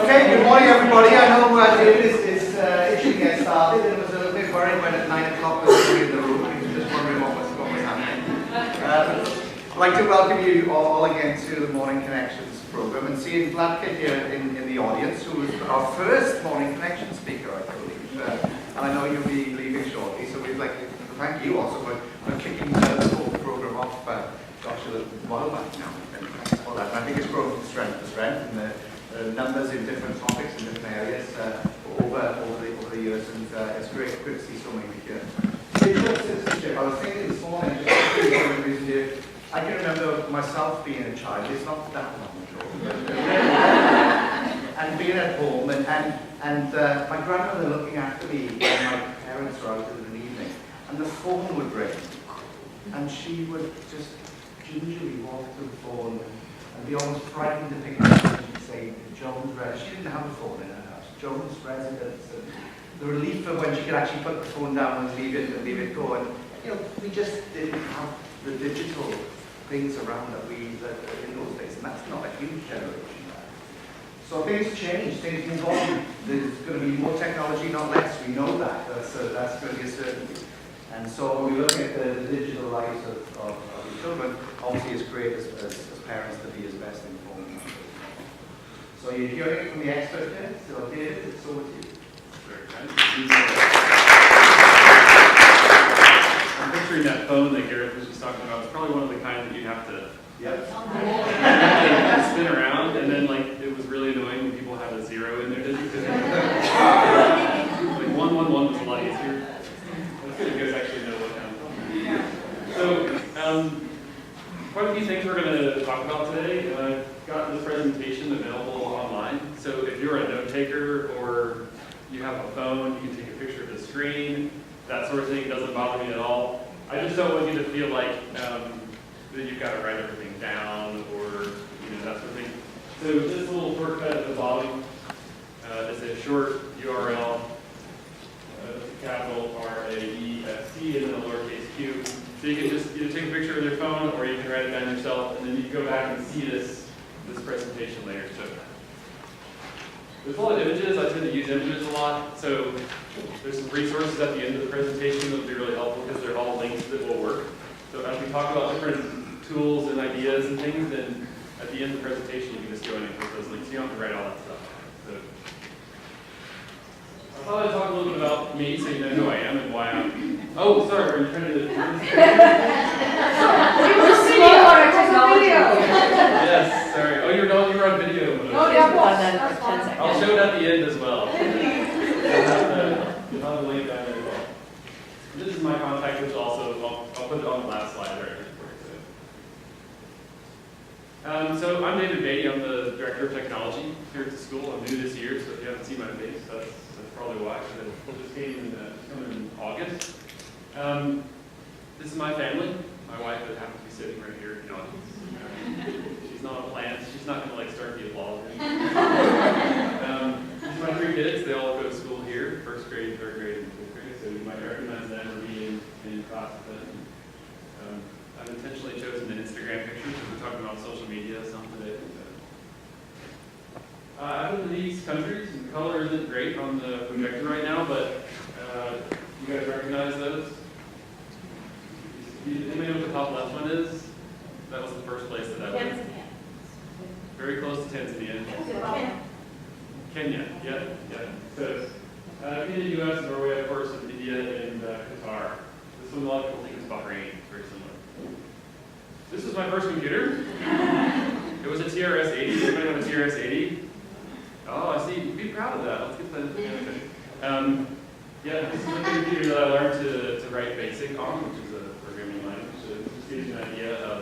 Okay, good morning everybody. I know David is itching to get started. It was a little bit worried when at 9 o'clock we were in the room. He was just wondering what was happening. I'd like to welcome you all again to the Morning Connections program and seeing Vladka here in the audience, who was our first Morning Connection speaker, I believe. And I know you'll be leaving shortly, so we'd like to thank you also for kicking the whole program off, gosh, a little while back now. And thanks for that. And I think it's grown from strength to strength, and the numbers in different topics in different areas over the years, and it's great to see so many here. Digital citizenship. I was thinking this morning, just for the reason here, I can remember myself being a child. It's not that long ago, and being at home, and my grandmother looking after me when my parents were out in the evening, and the phone would ring, and she would just gingerly walk to the phone and be almost frightened to pick it up, and she'd say, Jones residence. She didn't have a phone in her house. Jones residence. And the relief of when she could actually put the phone down and leave it go. And we just didn't have the digital things around that in those days, and that's not a huge generation. So things change, things move on. There's going to be more technology, not less. We know that. That's going to be a certainty. And so when we look at the digital lives of the children, obviously it's great as parents to be as best informed. So you're hearing it from the expert here. So David, it's over to you. Very kind. I'm picturing that phone that Gareth was just talking about. It's probably one of the kind that you have to spin around, and then it was really annoying when people had a zero in their digits. Like 111 was a lot easier. That's good if you guys actually know what kind of phone. So, quite a few things we're going to talk about today. I've got this presentation available online. So if you're a note taker or you have a phone, you can take a picture of the screen, that sort of thing. It doesn't bother me at all. I just don't want you to feel like that you've got to write everything down or that sort of thing. So this little shortcut at the bottom is a short URL, capital RAESC and then a lowercase q. So you can just either take a picture with your phone or you can write it down yourself, and then you can go back and see this presentation later. So there's a lot of images. I tend to use images a lot. So there's some resources at the end of the presentation that will be really helpful because they're all links that will work. So as we talk about different tools and ideas and things, then at the end of the presentation you can just go in and click those links. You don't have to write all that stuff. So I thought I'd talk a little bit about me so you know who I am and why I'm... Oh, sorry, are you trying to... Yes, sorry. Oh, you're on video. Oh, yeah, I'll show it at the end as well. You'll have the link down there as well. This is my contact, which also, I'll put it on the last slide right here for you. So I'm David Beaty. I'm the Director of Technology here at the school. I'm new this year, so if you haven't seen my face, that's probably why. I just came in August. This is my family. My wife that happens to be sitting right here in the audience. She's not a plant. She's not going to start the applause. These are my three kids. They all go to school here, first grade, third grade, and fifth grade. So you might recognize them or be in class with them. I've intentionally chosen an Instagram picture because we're talking about social media some today. I've been to these countries, and the color isn't great on the projector right now, but you guys recognize those? Anybody know what the top left one is? That was the first place that I went. Very close to Tanzania. Kenya, yeah. So, Canada, US, Norway, of course, and India, and Qatar. This one a lot of people think is Bahrain, very similar. This was my first computer. It was a TRS-80. Anybody have a TRS-80? Oh, I see. Be proud of that. Let's get the... this is the computer that I learned to write BASIC on, which is a programming language. So just gives you an idea of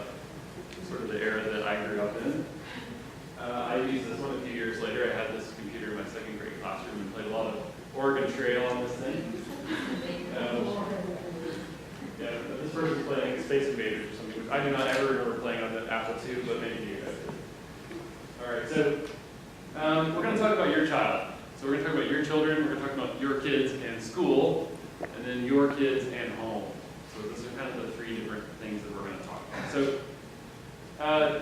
sort of the era that I grew up in. I used this one a few years later. I had this computer in my second grade classroom and played a lot of Oregon Trail on this thing. This person's playing Space Invaders or something, which I do not ever remember playing on the Apple II, but maybe you guys did. All right, so we're going to talk about your child. So we're going to talk about your children, we're going to talk about your kids and school, and then your kids and home. So those are kind of the three different things that we're going to talk about. So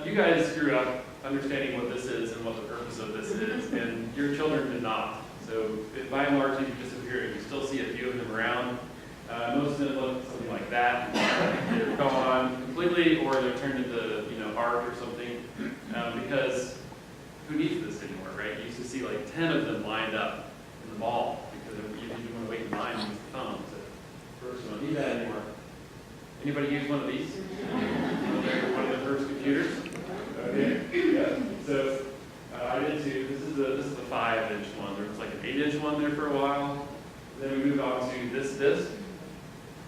you guys grew up understanding what this is and what the purpose of this is, and your children did not. So by and large, they've disappeared. You still see a few of them around. Most of them look something like that. They're gone completely, or they're turned into art or something. Because who needs this anymore, right? You used to see like 10 of them lined up in the mall because you didn't want to wait in line and use the phone. So first, you don't need that anymore. Anybody use one of these? One of the first computers? Okay. Yeah. So I did too. This is the 5-inch one. There was like an 8-inch one there for a while. Then we moved on to this.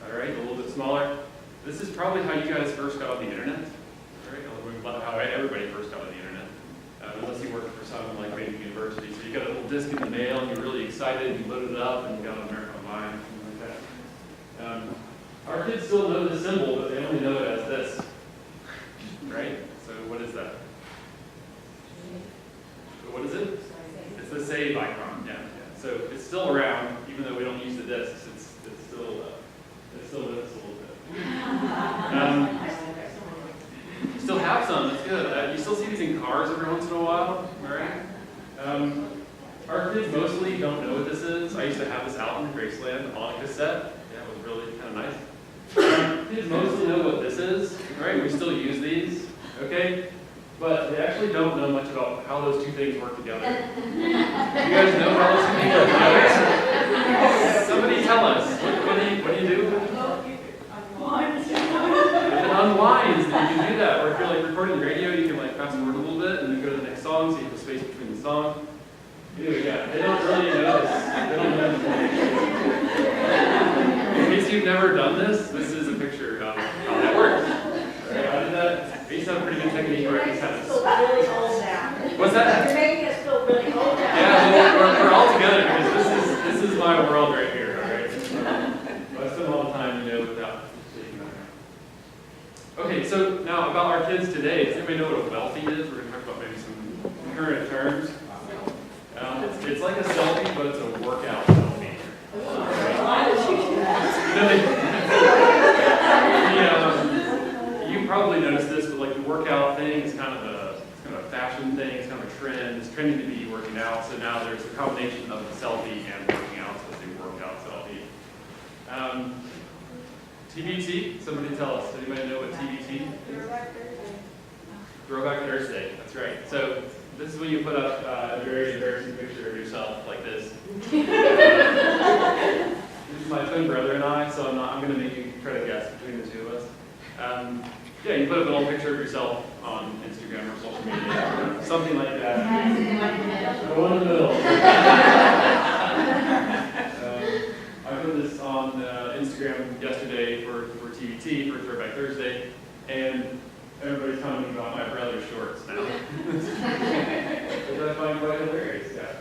All right, a little bit smaller. This is probably how you guys first got on the internet. All right, how everybody first got on the internet. Unless you worked for someone like Beaty University. So you got a little disc in the mail and you're really excited, you loaded it up and you got an American Online, something like that. Our kids still know this symbol, but they only know it as this. Right? So what is that? What is it? It's the save icon. Yeah. So it's still around, even though we don't use the discs. It's still with us a little bit. You still have some. That's good. You still see these in cars every once in a while. All right. Our kids mostly don't know what this is. I used to have this out in Graceland on a cassette. Yeah, it was really kind of nice. Kids mostly know what this is. Right? We still use these. Okay. But they actually don't know much about how those two things work together. You guys know how those two things work together? Somebody tell us. What do you do? It unwinds, and you can do that. Or if you're like recording the radio, you can like fast forward a little bit and then go to the next song, so you have a space between the song. Anyway, yeah, they don't really know this. They don't know. In case you've never done this, this is a picture of how that works. Right, I did that. I used to have a pretty good technique where I just had this. Really old now. What's that? You're making us feel really old now. Yeah, well, we're all together because this is my world right here, all right? I spend a lot of time, without shaking my hand. Okay, so now about our kids today. Does anybody know what a wealthy is? We're going to talk about maybe some current terms. It's like a selfie, but it's a workout selfie. You probably noticed this, but like the workout thing is kind of a fashion thing. It's kind of a trend. It's trending to be working out. So now there's a combination of the selfie and working out. So it's a workout selfie. TBT. Somebody tell us. Anybody know what TBT is? Throwback Thursday. That's right. So this is when you put up a very embarrassing picture of yourself like this. This is my twin brother and I, so I'm going to make you try to guess between the two of us. Yeah, you put up an old picture of yourself on Instagram or social media, something like that. Go in the middle. I put this on Instagram yesterday for TBT, for Throwback Thursday, and everybody's commenting about my brother's shorts now. Which I find quite hilarious, yeah.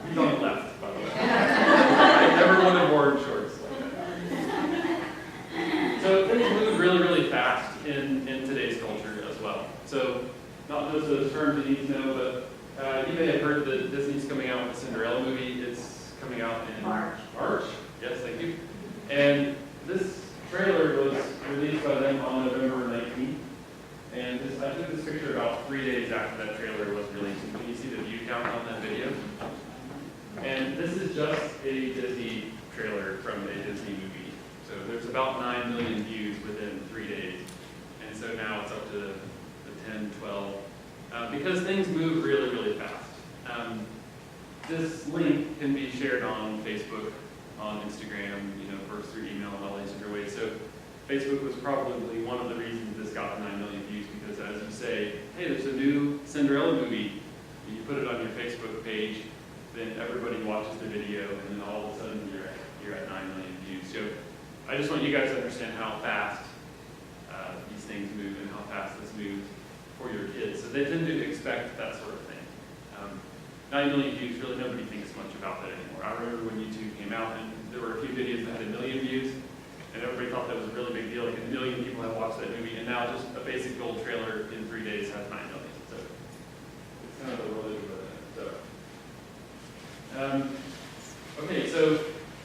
He's on the left, by the way. I never would have worn shorts like that. So things move really, really fast in today's culture as well. So not just those terms you need to know, but you may have heard that Disney's coming out with the Cinderella movie. It's coming out in March. Yes, thank you. And this trailer was released by them on November 19th. And I took this picture about 3 days after that trailer was released. Can you see the view count on that video? And this is just a Disney trailer from a Disney movie. So there's about 9 million views within 3 days. And so now it's up to the 10, 12. Because things move really, really fast. This link can be shared on Facebook, on Instagram, first through email and all these different ways. So Facebook was probably one of the reasons this got 9 million views, because as you say, hey, there's a new Cinderella movie, and you put it on your Facebook page, then everybody watches the video, and then all of a sudden you're at 9 million views. So I just want you guys to understand how fast these things move and how fast this moves for your kids. So they tend to expect that sort of thing. 9 million views, really nobody thinks much about that anymore. I remember when YouTube came out, and there were a few videos that had 1 million views, and everybody thought that was a really big deal. Like 1 million people have watched that movie, and now just a basic gold trailer in 3 days has 9 million. So it's kind of the world we live in. Okay, so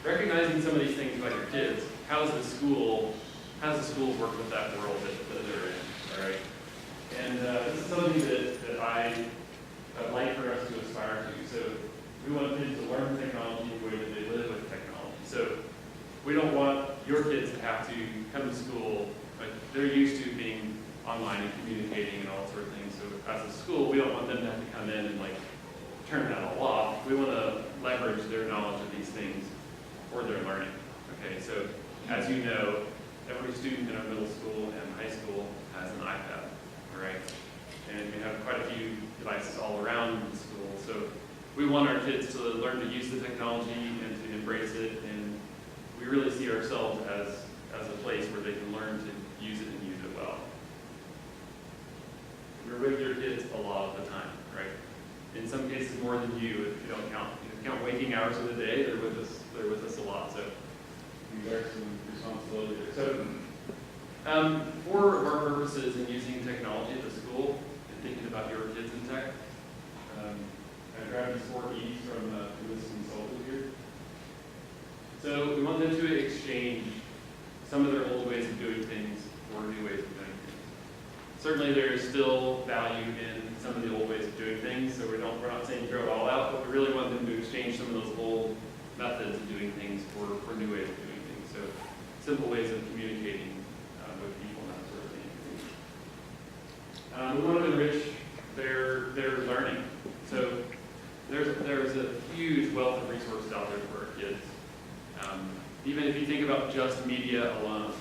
recognizing some of these things about your kids, how does the school work with that world that they're in? All right. And this is something that I like for us to aspire to. So we want kids to learn technology the way that they live with technology. So we don't want your kids to have to come to school, like they're used to being online and communicating and all sorts of things. So as a school, we don't want them to have to come in and like turn that all off. We want to leverage their knowledge of these things for their learning. Okay, so as you know, every student in our middle school and high school has an iPad, all right? And we have quite a few devices all around the school. So we want our kids to learn to use the technology and to embrace it, and we really see ourselves as a place where they can learn to use it and use it well. We're with your kids a lot of the time, right? In some cases more than you, if you don't count. If you count waking hours of the day, they're with us a lot. So we bear some responsibility there. So for our purposes in using technology at the school and thinking about your kids in tech, I grabbed these 4 E's from this consultant here. So we want them to exchange some of their old ways of doing things for new ways of doing things. Certainly there is still value in some of the old ways of doing things, so we're not saying throw it all out, but we really want them to exchange some of those old methods of doing things for new ways of doing things. So simple ways of communicating with people and that sort of thing. We want to enrich their learning. So there's a huge wealth of resources out there for our kids. Even if you think about just media alone,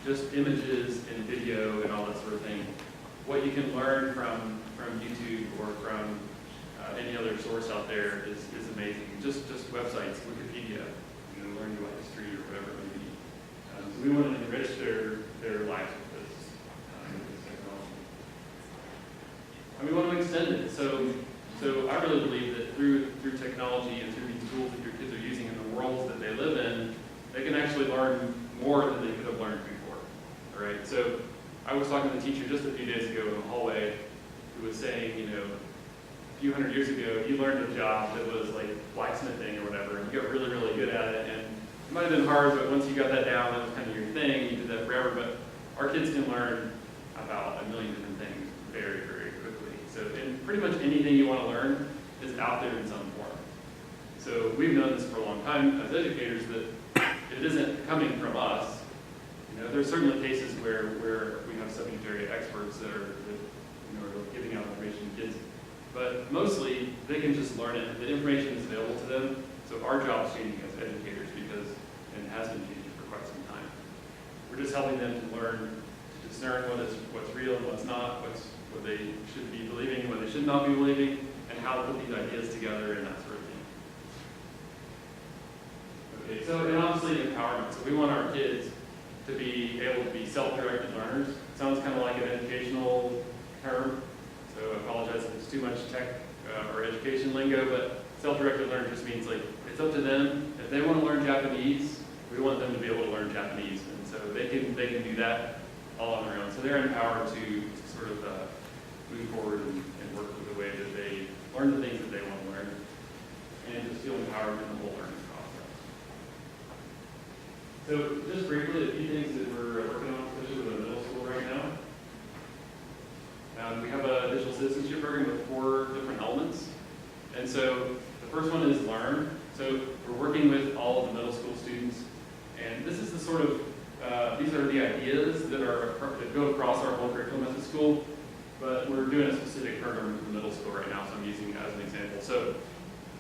just images and video and all that sort of thing, what you can learn from YouTube or from any other source out there is amazing. Just websites, Wikipedia, learning about history or whatever it may be. So we want to enrich their lives with this technology. And we want to extend it. So I really believe that through technology and through these tools that your kids are using in the worlds that they live in, they can actually learn more than they could have learned before. All right. So I was talking to a teacher just a few days ago in the hallway who was saying, a few hundred years ago, you learned a job that was like blacksmithing or whatever, and you got really, really good at it. And it might have been hard, but once you got that down, that was kind of your thing. You did that forever. But our kids can learn about a million different things very, very quickly. So pretty much anything you want to learn is out there in some form. So we've known this for a long time as educators that it isn't coming from us. There's certainly cases where we have subject area experts that are giving out information to kids. But mostly, they can just learn it. The information is available to them. So our job is changing as educators and it has been changing for quite some time. We're just helping them to learn to discern what's real and what's not, what they should be believing, what they should not be believing, and how to put these ideas together and that sort of thing. Okay, so and obviously empowerment. So we want our kids to be able to be self-directed learners. It sounds kind of like an educational term, so I apologize if it's too much tech or education lingo, but self-directed learner just means like it's up to them. If they want to learn Japanese, we want them to be able to learn Japanese, and so they can do that all on their own. So they're empowered to sort of move forward and work with the way that they learn the things that they want to learn, and just feel empowered in the whole learning process. So just briefly, a few things that we're working on, especially with the middle school right now. We have a digital citizenship program with 4 different elements. And so the first one is learn. So we're working with all of the middle school students. And this is the sort of, these are the ideas that go across our whole curriculum at the school. But we're doing a specific program for the middle school right now, so I'm using it as an example. So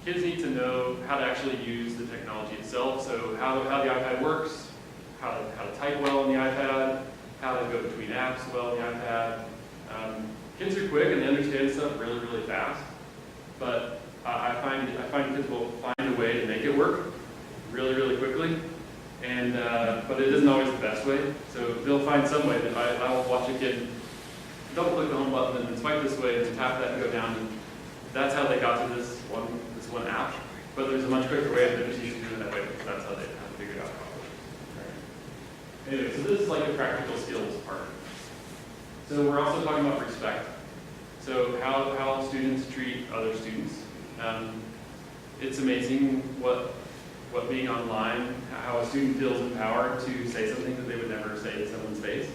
kids need to know how to actually use the technology itself. So how the iPad works, how to type well on the iPad, how to go between apps well on the iPad. Kids are quick and they understand stuff really, really fast. But I find kids will find a way to make it work really, really quickly. And but it isn't always the best way. So they'll find some way that I'll watch a kid double click the home button and then swipe this way and tap that and go down. And that's how they got to this one app. But there's a much quicker way and they're just used to doing it that way because that's how they have to figure it out properly. Anyway, so this is like a practical skills part. So we're also talking about respect. So how students treat other students. It's amazing what being online, how a student feels empowered to say something that they would never say to someone's face.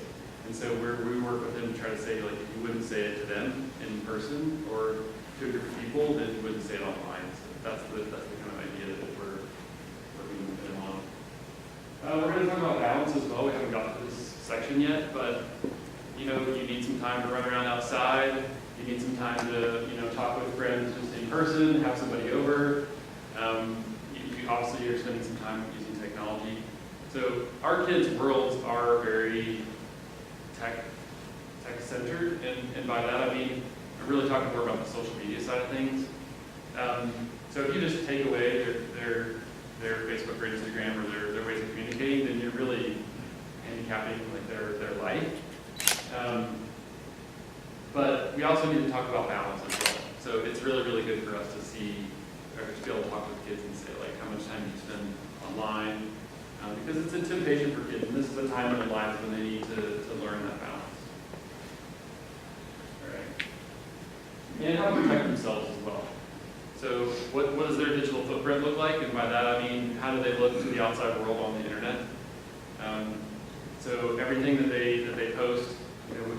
And so we work with them to try to say, like, if you wouldn't say it to them in person or to a group of people, then you wouldn't say it online. So that's the kind of idea that we're working with them on. We're going to talk about balance as well. We haven't got to this section yet, but you need some time to run around outside. You need some time to talk with friends just in person, have somebody over. Obviously, you're spending some time using technology. So our kids' worlds are very tech-centered, and by that I mean I'm really talking more about the social media side of things. So if you just take away their Facebook or Instagram or their ways of communicating, then you're really handicapping like their life. But we also need to talk about balance as well. So it's really, really good for us to see, or to be able to talk with kids and say, like, how much time do you spend online? Because it's a temptation for kids, and this is a time in their lives when they need to learn that balance. All right. And how to protect themselves as well. So what does their digital footprint look like? And by that I mean, how do they look to the outside world on the internet? So everything that they post,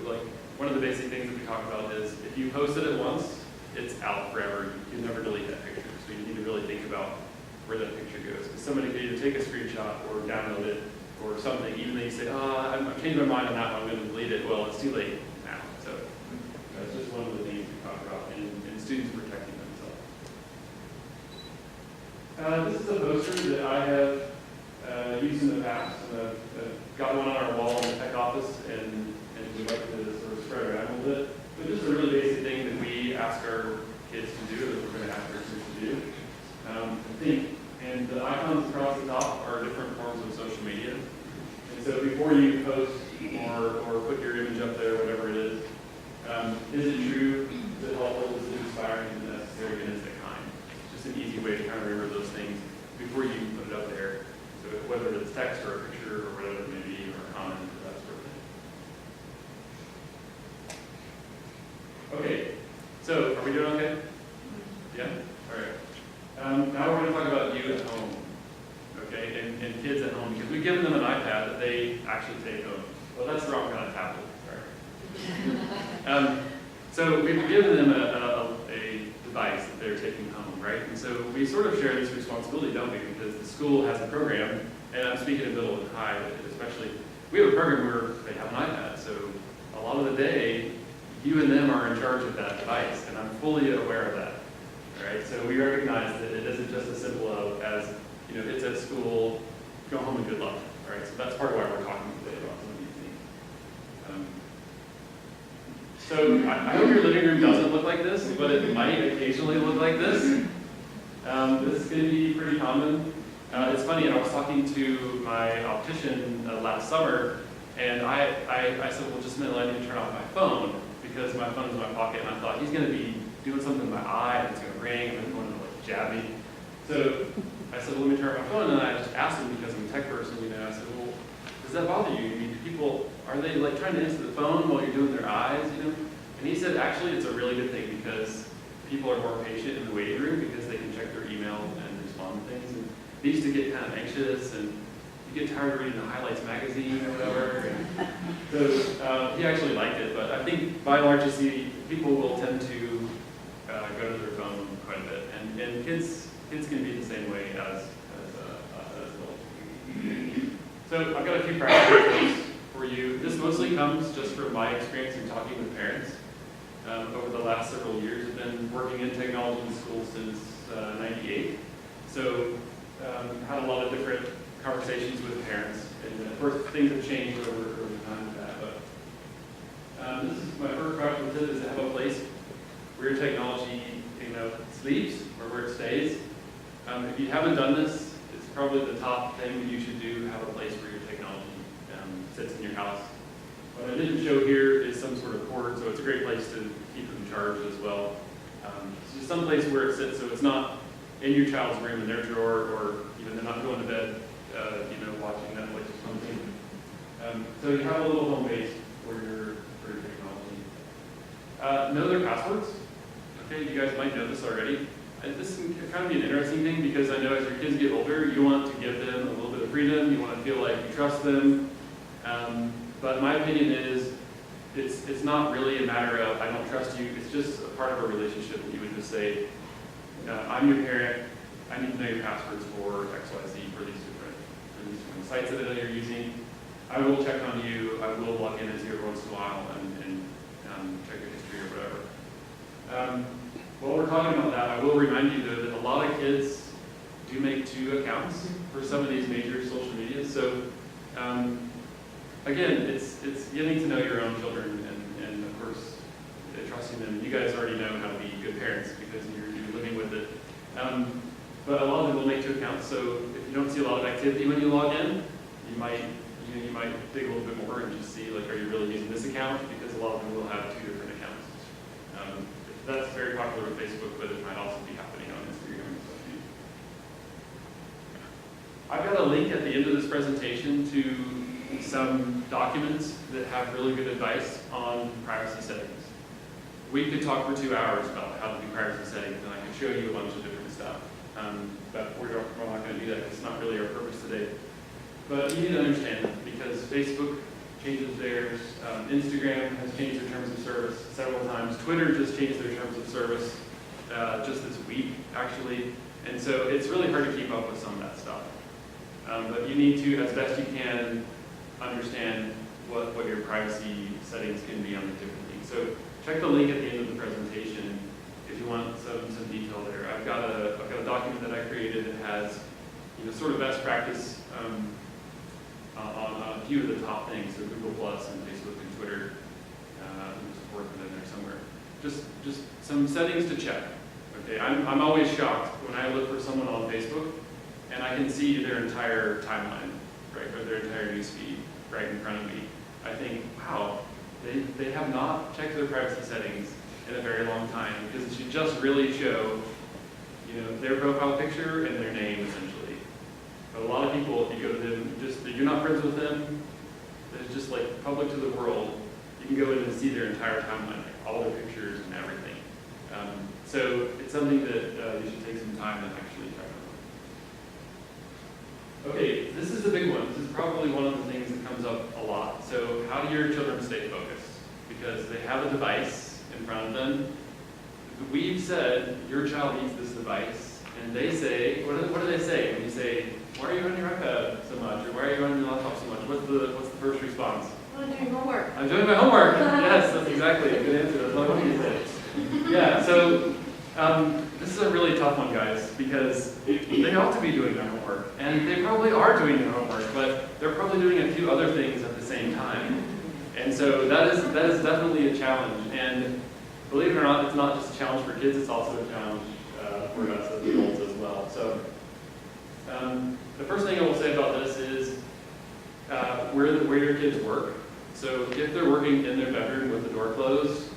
like one of the basic things that we talk about is if you posted it once, it's out forever. You can never delete that picture. So you need to really think about where that picture goes. Because somebody could either take a screenshot or download it or something, even though you say, I've changed my mind on that one, I'm going to delete it. Well, it's too late now. So that's just one of the things we talk about in students protecting themselves. This is a poster that I have used in the past. I've got one on our wall in the tech office, and we'd like to sort of spread around a little bit. But just a really basic thing that we ask our kids to do, that we're going to ask our students to do. Think, and the icons across the top are different forms of social media. And so before you post or put your image up there, whatever it is it true, is it helpful, is it inspiring, is it necessary, and is it kind? Just an easy way to kind of remember those things before you put it up there. So whether it's text or a picture or whatever it may be, or a comment, or that sort of thing. Okay, so are we doing okay? Yeah? All right. Now we're going to talk about you at home, okay, and kids at home, because we've given them an iPad that they actually take home. Well, that's the wrong kind of tablet, sorry. So we've given them a device that they're taking home, right? And so we sort of share this responsibility, don't we? Because the school has a program, and I'm speaking in middle and high, especially, we have a program where they have an iPad, so a lot of the day, you and them are in charge of that device, and I'm fully aware of that. Right? So we recognize that it isn't just as simple as, it's at school, go home and good luck. Right? So that's part of why we're talking today about some of these things. So I hope your living room doesn't look like this, but it might occasionally look like this. This is going to be pretty common. It's funny, I was talking to my optician last summer, and I said, well, just a minute, I need to turn off my phone, because my phone is in my pocket, and I thought he's going to be doing something in my eye, and it's going to ring, and it's going to like jab me. So I said, well, let me turn off my phone, and I just asked him, because I'm a tech person, I said, well, does that bother you? I mean, people, are they like trying to answer the phone while you're doing their eyes, And he said, actually, it's a really good thing, because people are more patient in the waiting room, because they can check their email and respond to things. And they used to get kind of anxious, and you get tired of reading the Highlights magazine or whatever. And so he actually liked it, but I think by and large, you see, people will tend to go to their phone quite a bit, and kids can be the same way as adults. So I've got a few practical tips for you. This mostly comes just from my experience in talking with parents. Over the last several years, I've been working in technology in school since '98. So had a lot of different conversations with parents, and of course things have changed over time with that. But this is my first practical tip: is to have a place where your technology, sleeps or where it stays. If you haven't done this, it's probably the top thing that you should do: have a place where your technology sits in your house. What I didn't show here is some sort of cord, so it's a great place to keep them charged as well. So just some place where it sits, so it's not in your child's room in their drawer, or they're not going to bed, watching Netflix or something. So you have a little home base for your technology. Know their passwords. Okay, you guys might know this already. This can kind of be an interesting thing, because I know as your kids get older, you want to give them a little bit of freedom. You want to feel like you trust them. But my opinion is, it's it's not really a matter of I don't trust you. It's just a part of a relationship that you would just say, I'm your parent. I need to know your passwords for X, Y, Z for these different sites that I know you're using. I will check on you. I will log in as you every once in a while and check your history or whatever. While we're talking about that, I will remind you though that a lot of kids do make 2 accounts for some of these major social media. So again, it's getting to know your own children and of course trusting them. You guys already know how to be good parents because you're living with it. But a lot of them will make 2 accounts. So if you don't see a lot of activity when you log in, you might dig a little bit more and just see like, are you really using this account? Because a lot of them will have 2 different accounts. That's very popular with Facebook, but it might also be happening on Instagram and stuff too. I've got a link at the end of this presentation to some documents that have really good advice on privacy settings. We could talk for 2 hours about how to do privacy settings, and I could show you a bunch of different stuff. But we're not going to do that because it's not really our purpose today. But you need to understand that because Facebook changes theirs, Instagram has changed their terms of service several times, Twitter just changed their terms of service just this week, actually. And so it's really hard to keep up with some of that stuff. But you need to, as best you can, understand what your privacy settings can be on the different things. So check the link at the end of the presentation if you want some detail there. I've got a document that I created that has sort of best practice on a few of the top things, so Google Plus and Facebook and Twitter, support them in there somewhere. Just some settings to check. Okay, I'm always shocked when I look for someone on Facebook and I can see their entire timeline, right, or their entire newsfeed right in front of me. I think, wow, they have not checked their privacy settings in a very long time because it should just really show, their profile picture and their name essentially. But a lot of people, if you go to them, you're not friends with them, it's just like public to the world. You can go in and see their entire timeline, like all their pictures and everything. So it's something that you should take some time and actually check on. Okay, this is a big one. This is probably one of the things that comes up a lot. So how do your children stay focused? Because they have a device in front of them. We've said your child needs this device, and they say, what do they say when you say, why are you on your iPad so much, or why are you on your laptop so much? What's the first response? I'm doing homework. I'm doing my homework. Yes, that's exactly a good answer. That's what you said. Yeah. So this is a really tough one, guys, because they ought to be doing their homework, and they probably are doing their homework, but they're probably doing a few other things at the same time. And so that is definitely a challenge. And believe it or not, it's not just a challenge for kids; it's also a challenge for us as adults as well. So the first thing I will say about this is where your kids work. So if they're working in their bedroom with the door closed,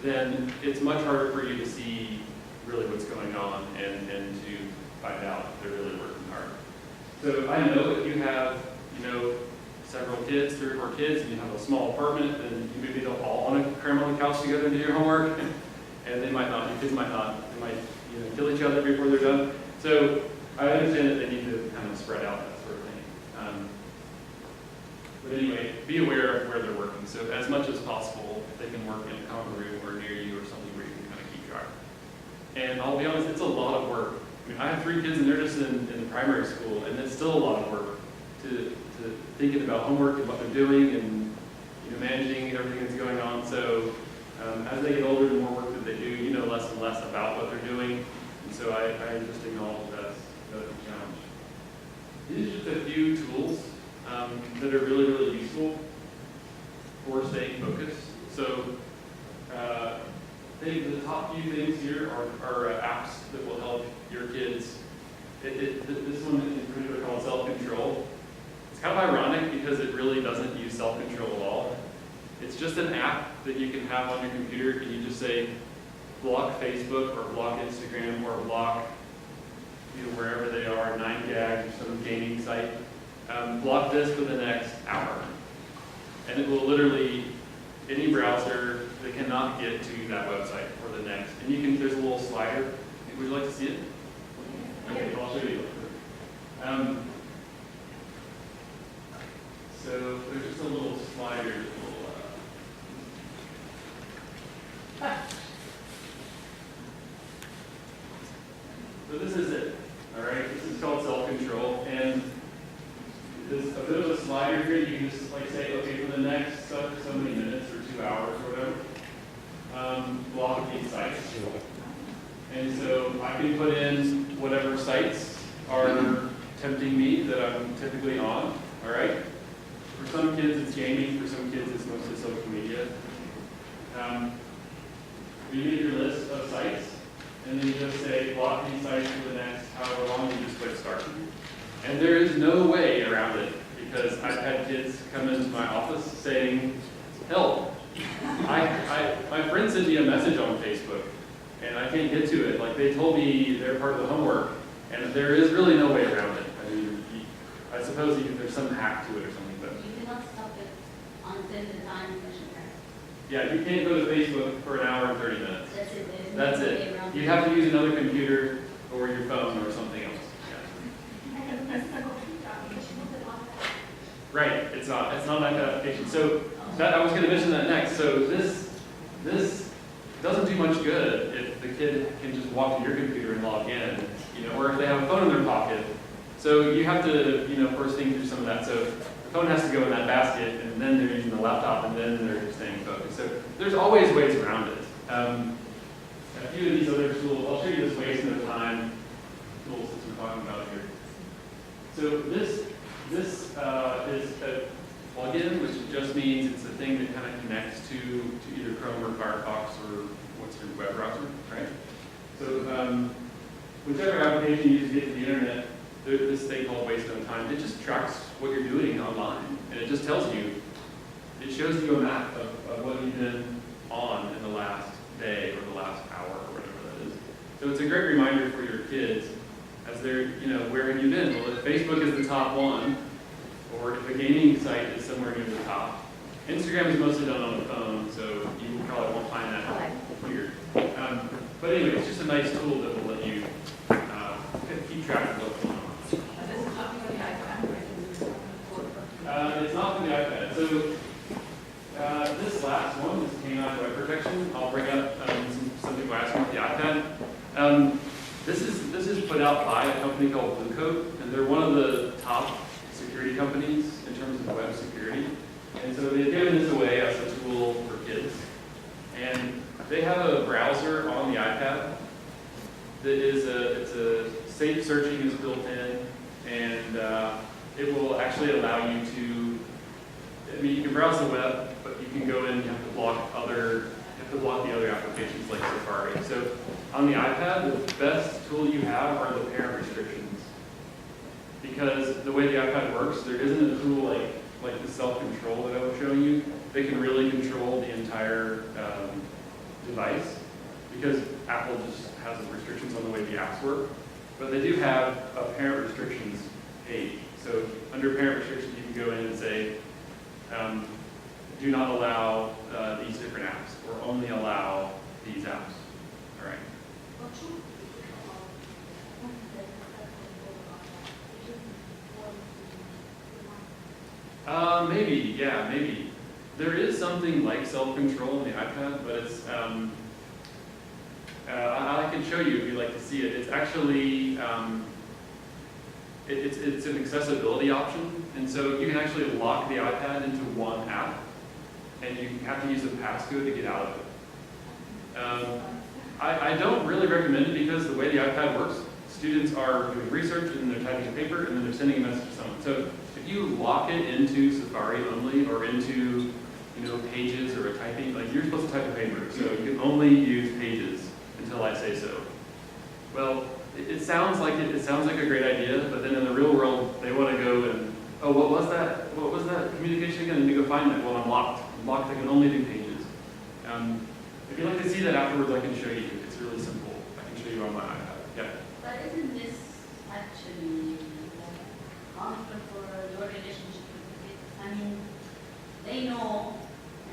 then it's much harder for you to see really what's going on and to find out if they're really working hard. So I know if you have, several kids, 3 or 4 kids, and you have a small apartment, then you maybe don't all want to cram on the couch together and do your homework, and your kids might not, they might kill each other before they're done. So I understand that they need to kind of spread out that sort of thing. But anyway, be aware of where they're working. So as much as possible, if they can work in a common room or near you or something where you can kind of keep track. And I'll be honest, it's a lot of work. I have 3 kids and they're just in the primary school, and it's still a lot of work to thinking about homework and what they're doing and managing everything that's going on. So as they get older, the more work that they do, you know less and less about what they're doing. And so I just acknowledge that's a challenge. These are just a few tools that are really, really useful for staying focused. So the top few things here are apps that will help your kids. This one in particular called Self-Control. It's kind of ironic because it really doesn't use self-control at all. It's just an app that you can have on your computer, and you just say block Facebook or block Instagram or block wherever they are, 9gag or some gaming site. Block this for the next hour. And it will literally, any browser that cannot get to that website for the next. And there's a little slider. Would you like to see it? Okay, I'll show you. So there's just a little slider, can put in whatever sites are tempting me that I'm typically on, all right? For some kids it's gaming, for some kids it's mostly social media. You get your list of sites, and then you just say block these sites for the next however long, you just click start. And there is no way around it, because I've had kids come into my office saying, help. My friend sent me a message on Facebook, and I can't get to it. Like, they told me they're part of the homework, and there is really no way around it. I mean, I suppose there's some hack to it or something, but. You cannot stop it until the time session ends. Yeah, you can't go to Facebook for an hour and 30 minutes. That's it. There's That's no it. way around You'd have to use another computer or your phone or something else. Right, it's not an iPad application. So that, I was going to mention that next. So this doesn't do much good if the kid can just walk to your computer and log in, or if they have a phone in their pocket. So you have to, first think through some of that. So the phone has to go in that basket, and then they're using the laptop, and then they're staying focused. So there's always ways around it. A few of these other tools, I'll show you this waste no time tools that we're talking about here. So this is a plugin, which just means it's a thing that kind of connects to either Chrome or Firefox or what's your web browser, right? So whichever application you use to get to the internet, there's this thing called waste no time. It just tracks what you're doing online, and it just tells you, it shows you a map of what you've been on in the last day or the last hour or whatever that is. So it's a great reminder for your kids as they're, where have you been? Well, if Facebook is the top one, or if a gaming site is somewhere near the top. Instagram is mostly done on the phone, so you probably won't find that weird. But anyway, it's just a nice tool that will let you keep track of what's going on. It's not for the iPad. So this last one, this canine web protection, I'll bring up some people asking about the iPad. This is put out by a company called Blue Coat, and they're one of the top security companies in terms of web security. And so they've given this away as a tool for kids. And they have a browser on the iPad that is it's a safe searching is built in, and it will actually allow you to, you can browse the web, but you can go in and you have to block the other applications like Safari. So on the iPad, the best tool you have are the parent restrictions. Because the way the iPad works, there isn't a tool like the self-control that I was showing you that can really control the entire device, because Apple just has restrictions on the way the apps work. But they do have a parent restrictions page. So under parent restrictions, you can go in and say, do not allow these different apps, or only allow these apps. All right. Maybe, yeah, maybe. There is something like self-control on the iPad, but it's, I can show you if you'd like to see it. It's actually, it's an accessibility option, and so you can actually lock the iPad into one app, and you have to use a passcode to get out of it. I don't really recommend it because the way the iPad works, students are doing research and they're typing a paper and then they're sending a message to someone. So if you lock it into Safari only or into Pages or a typing, like you're supposed to type a paper, so you can only use Pages until I say so. Well, it sounds like a great idea, but then in the real world they want to go and what was that communication again? I need to go find that. Well, I'm locked. I can only do Pages. If you'd like to see that afterwards, I can show you. It's really simple. I can show you on my iPad. Yeah. But isn't this actually harmful for your relationship with the kids? I mean, they know,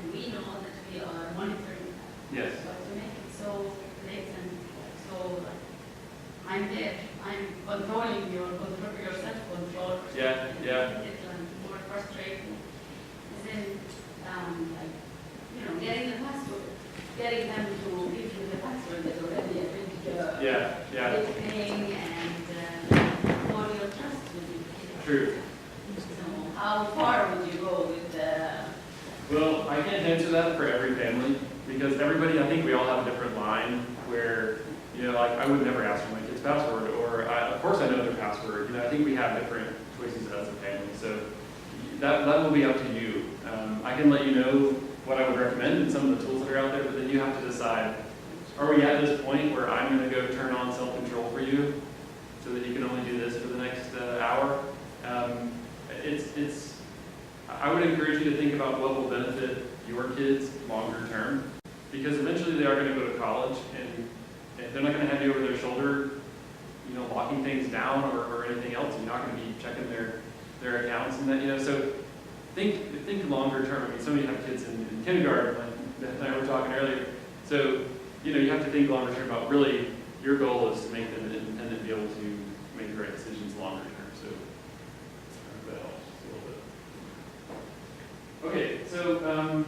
and we know that we are monitoring that. Yes. But to make it so blatant, so I'm there, I'm controlling your self-control. Yeah. It's more frustrating. Then, getting the password, getting them to give you the password is already a big thing, and all your trust with you. True. So how far would you go with the... Well, I can't answer that for every family because everybody, I think we all have a different line where, You know, like I would never ask for my kid's password, or of course I know their password. You know, I think we have different choices as a family, so that will be up to you. I can let you know what I would recommend and some of the tools that are out there, but then you have to decide, are we at this point where I'm going to go turn on self-control for you so that you can only do this for the next hour? I would encourage you to think about what will benefit your kids longer term, because eventually they are going to go to college, and they're not going to have you over their shoulder, you know, locking things down or anything else. You're not going to be checking their accounts and that, you know. So think longer term. I mean, some of you have kids in kindergarten, like Beth and I were talking earlier. So, you know, you have to think longer term about really your goal is to make them independent and be able to make the right decisions longer term. So I hope that helps a little bit. Okay, so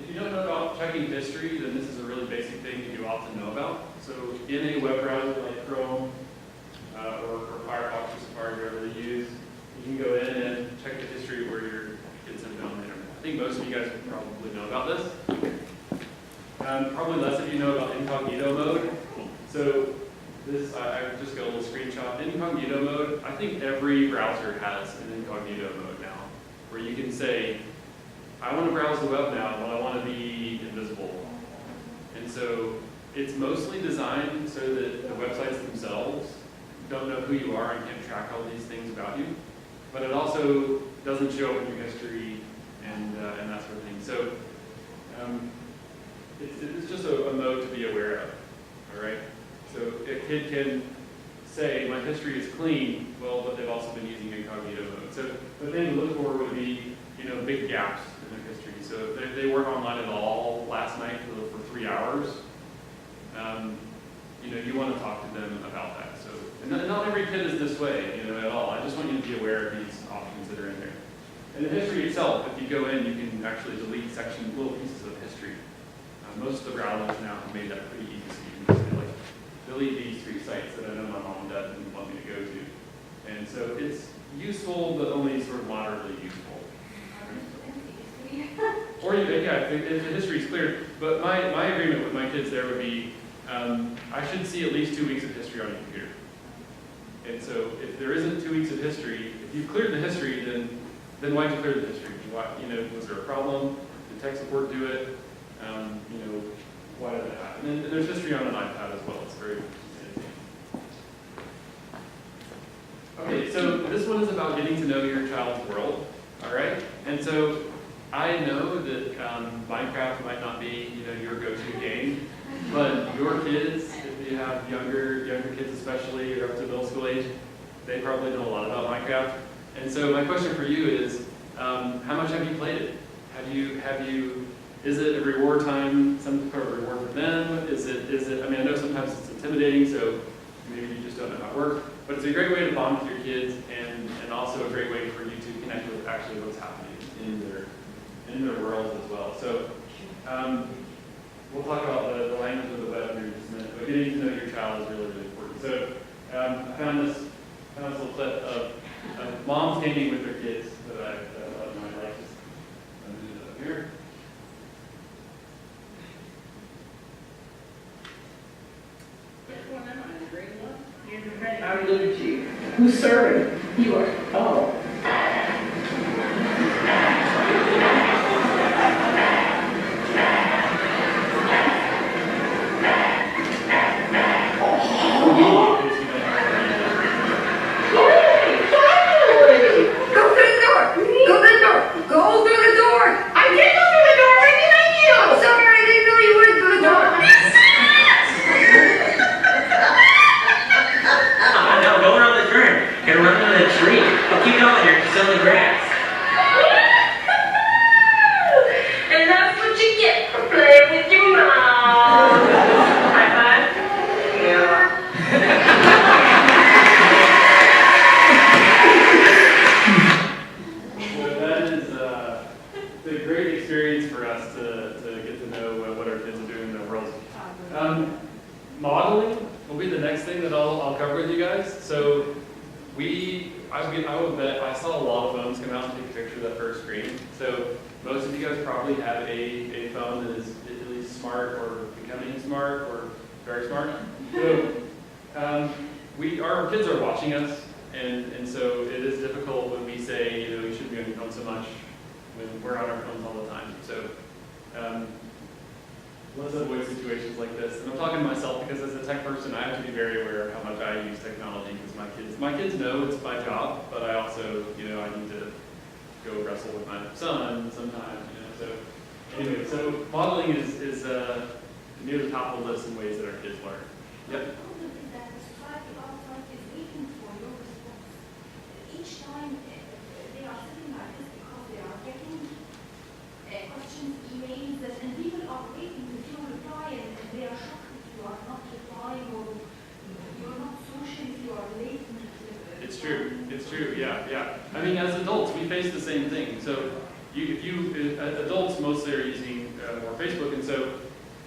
if you don't know about checking history, then this is a really basic thing that you ought to know about. So in a web browser like Chrome or Firefox or Safari, whatever they use, you can go in and check the history of where your kids have been on the internet. I think most of you guys probably know about this. Probably less of you know about incognito mode. So this, I just got a little screenshot. Incognito mode, I think every browser has an incognito mode now, where you can say, I want to browse the web now, but I want to be invisible. And so it's mostly designed so that the websites themselves don't know who you are and can't track all these things about you. But it also doesn't show up in your history and that sort of thing. So it's just a mode to be aware of, all right? So a kid can say, my history is clean, well, but they've also been using incognito mode. So the thing to look for would be, you know, big gaps in their history. So if they weren't online at all last night for 3 hours, you know, you want to talk to them about that. So, and not every kid is this way, you know, at all. I just want you to be aware of these options that are in there. And the history itself, if you go in, you can actually delete little pieces of history. Most of the browsers now have made that pretty easy, so you can just say, like, delete these 3 sites that I know my mom and dad didn't want me to go to. And so it's useful, but only sort of moderately useful. Or if the history is clear. But my agreement with my kids there would be, I should see at least 2 weeks of history on your computer. And so if there isn't 2 weeks of history, if you've cleared the history, then why did you clear the history? Why, you know, was there a problem? Did tech support do it? You know, why did that happen? And there's history on an iPad as well. It's very interesting. Okay, so this one is about getting to know your child's world. All right, and so I know that Minecraft might not be, you know, your go-to game, but your kids, if you have younger kids especially, or up to middle school age, they probably know a lot about Minecraft. And so my question for you is, how much have you played it? Is it a reward time, some kind of reward for them? Is it, I mean, I know sometimes it's intimidating, so maybe you just don't know how it works, but it's a great way to bond with your kids, and also a great way for you to connect with actually what's happening in their world as well. So we'll talk about the language of the web in just a minute, but getting to know your child is really, really important. So I found this little clip of moms gaming with their kids that I love in my life. Just move it up here. Our liturgy. Who's serving? You are. Oh. Modeling will be the next thing that I'll cover with you guys. So I would bet I saw a lot of phones come out and take a picture of that first screen. So most of you guys probably have a phone that is at least smart or becoming smart, or Very smart. So, our kids are watching us, and so it is difficult when we say, you know, you shouldn't be on your phone so much when we're on our phones all the time. So, let's avoid situations like this. And I'm talking to myself because as a tech person, I have to be very aware of how much I use technology because my kids know it's my job, but I also, you know, I need to go wrestle with my son sometimes, you know. So anyway, so modeling is near the top of the list in ways that our kids learn. Yep. The problem is that the society outside is waiting for your response. Each time they are sitting like this because they are getting questions, emails, and people are waiting with your reply, and they are shocked if you are not replying or you're not social, if you are late. It's true. It's true. Yeah, yeah. I mean, as adults, we face the same thing. So, adults mostly are using more Facebook, and so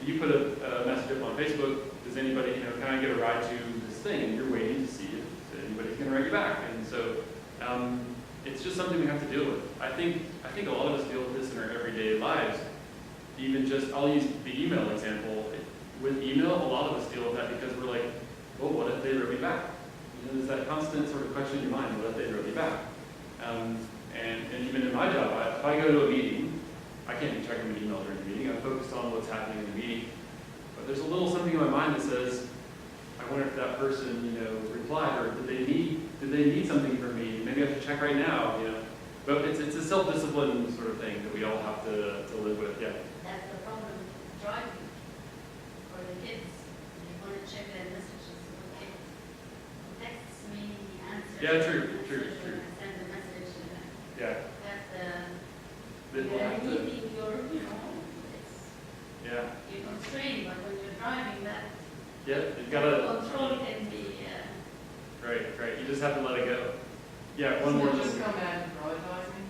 you put a message up on Facebook. Does anybody, you know, can I get a ride to this thing? And you're waiting to see if anybody's going to write you back. And so, it's just something we have to deal with. I think a lot of us deal with this in our everyday lives. Even just, I'll use the email example. With email, a lot of us deal with that because we're like, well, what if they wrote me back? You know, there's that constant sort of question in your mind, what if they wrote me back? And even in my job, if I go to a meeting, I can't be checking my email during the meeting. I'm focused on what's happening in the meeting. But there's a little something in my mind that says, I wonder if that person, you know, replied, or did they need something from me? Maybe I should check right now, you know. But it's a self-discipline sort of thing that we all have to live with. Yeah. That's the problem driving for the kids. You want to check their messages. Okay. Texts me, answer. Yeah, true. Send a message. Yeah. That's Then we'll have to. meeting your, you know, it's, Yeah. you constrain, but when you're driving, that Yeah. You've got to. control can be. Right. You just have to let it go. Yeah. One more. Doesn't it just come down to prioritising?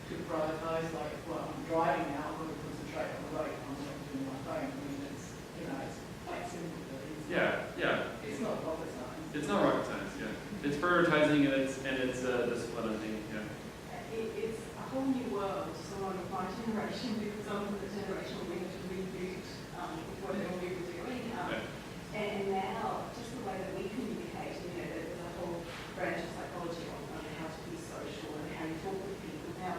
To prioritise, like, well, I'm driving now, I'm going to concentrate on the road, I'm not doing my phone. I mean, it's, you know, it's quite simple, but it's Yeah. it's not rocket science. It's not rocket science. Yeah. It's prioritizing and it's discipline. I think. Yeah. It's a whole new world to someone of my generation, because I'm from the generation where we had to reboot whatever we were doing. And now, just the way that we communicate, you know, there's a whole branch of psychology on how to be social and how you talk with people. Now,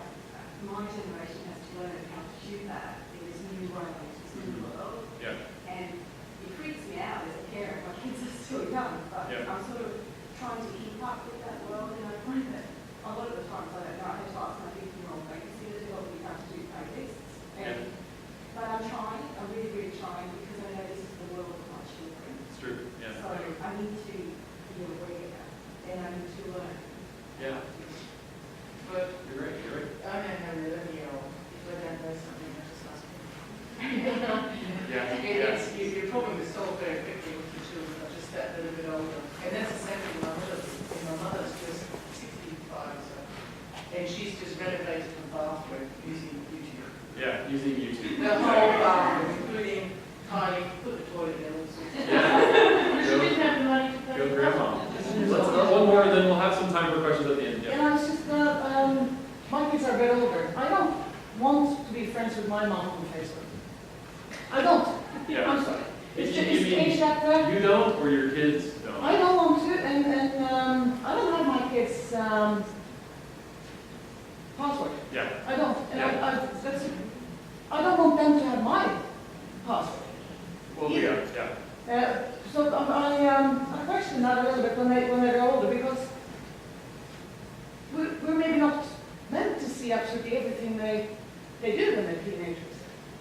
my generation has to learn how to do that in this new world, this new world. Yeah. And it freaks me out as a parent. My kids are still young, but Yeah. I'm sort of trying to keep up with that world, and I find that a lot of the times I don't know. I have to ask my 15-year-old babysitter to help me how to do playlists. But I'm trying. I'm really trying, because I know this is the world of my children. It's true. Yeah. So I need to be aware, and I need to learn. Yeah. But You're right. I don't have an 11-year-old. If I don't know something, I just ask them. Yeah. Your problem is solved very quickly with your children, are just that little bit older. And that's the same thing with my mother's just 65, so, and she's just renovated her bathroom using YouTube. Yeah. Using YouTube. The whole bathroom, including tiling, put the toilet in, all sorts of Yeah. She didn't have the money to pay. Go grandma. Let's one more, and then we'll have some time for questions at the end. And Yeah. I was just, my kids are a bit older. I don't want to be friends with my mom on Facebook. I don't. Yeah. I'm sorry. It's You just mean changed that way. You don't, or your kids don't? I don't want to, and I don't have my kids' password. Yeah. I don't. And Yeah. I don't want them to have my password. Well, yeah. So I question that a little bit when they're older, because we're maybe not meant to see absolutely everything they do when they're teenagers.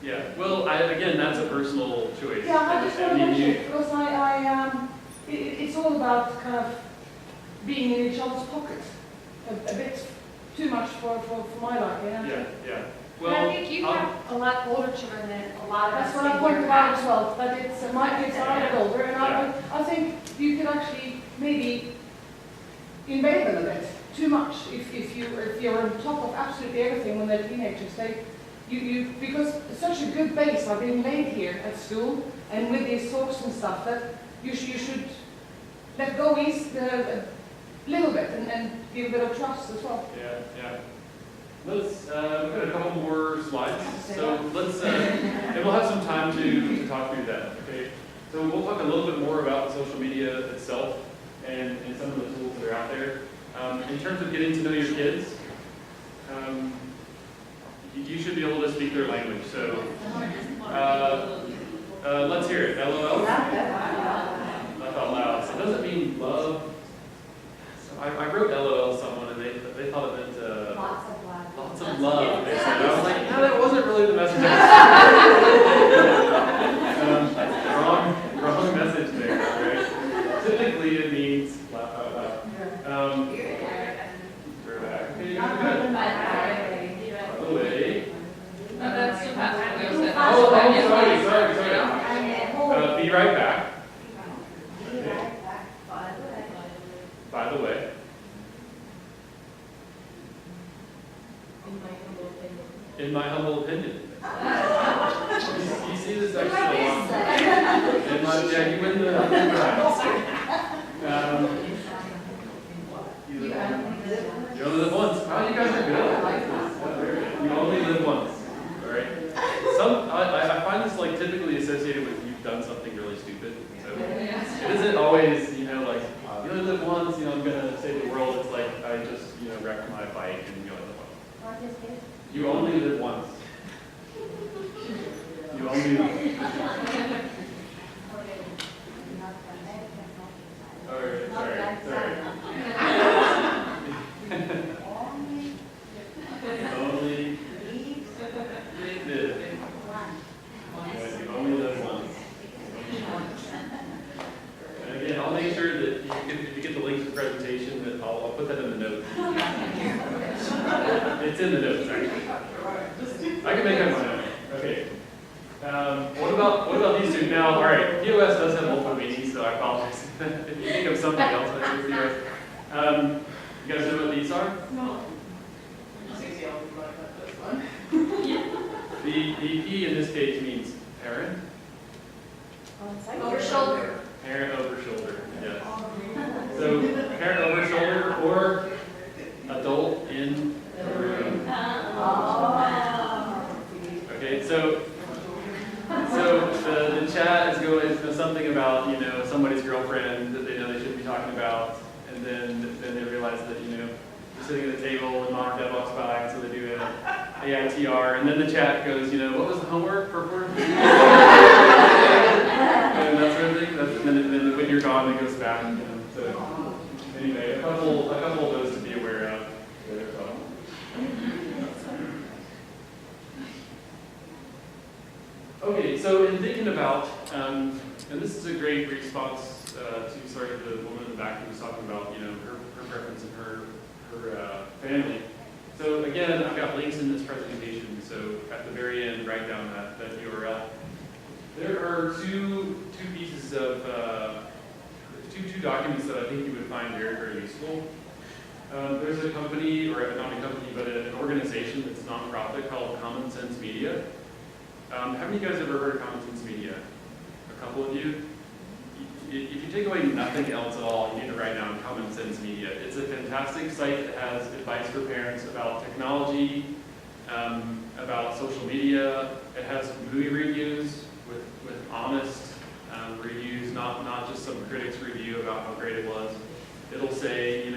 Yeah. Well, again, that's a personal choice. Yeah, I just want to mean, mention it because it's all about kind of being in each other's pockets a bit too much for my liking. Yeah. Well, Well, I think you have a lot older children than a lot of us. That's what I in pointed your out house. as well, that it's, my kids are a bit older, and I think you could actually maybe invade them a bit too much if you're on top of absolutely everything when they're teenagers. Because such a good base are being laid here at school, and with these talks and stuff, that you should let go ease a little bit and give a bit of trust as well. Yeah. Let's, we've got a couple more slides, so let's, and we'll have some time to talk through that, okay? So we'll talk a little bit more about social media itself and some of the tools that are out there. In terms of getting to know your kids, you should be able to speak their language. So let's hear it. LOL. Laugh out loud. So it doesn't mean love. So I wrote LOL to someone and they thought it meant Lots of love. lots of love. They said. I was like, no, that wasn't really the message. Wrong message there. Right? Typically it means laugh out loud. You're back. Okay, you're good. By the way. That's the password. Sorry. Be right back. Okay. By the way. In my humble opinion. You see this actually a lot. Yeah, you win the prize. You only live once. Oh, you guys are good. I like this. You only live once. All right. I find this like typically associated with you've done something really stupid. So it isn't always, you only live once. I'm gonna save the world. It's like I just, wrecked my bike and you only live once. You only live once. You only live. Sorry. Only live. Yeah, you only live once. And again, I'll make sure that if you get the link to the presentation, that I'll put that in the notes. It's in the notes, actually. I can make that one out. Okay. What about these two? Now, all right, POS does have multiple meanings, so I apologize. If you think of something else, I think POS. You guys know what these are? No. It's easy, I'll be right back this one. The P in this case means parent. Over shoulder. Parent over shoulder, yes. So parent over shoulder or adult in the room. Okay, so the chat is going to something about somebody's girlfriend that they know they shouldn't be talking about, and then they realize that they're sitting at the table and mom or dad walks by, so they do an AITR, and then the chat goes, what was the homework for and that sort of thing. And then when you're gone, it goes back. So anyway, a couple of those to be aware of. Okay, so in thinking about, and this is a great response to sort of the woman in the back who was talking about, her preference and her family. So again, I've got links in this presentation. So at the very end, write down that URL. There are two pieces of two documents that I think you would find very, very useful. There's a company, or not a company, but an organization that's nonprofit called Common Sense Media. Have you guys ever heard of Common Sense Media? A couple of you? If you take away nothing else at all, you need to write down Common Sense Media. It's a fantastic site that has advice for parents about technology, about social media. It has movie reviews with honest reviews, not just some critic's review about how great it was. It'll say,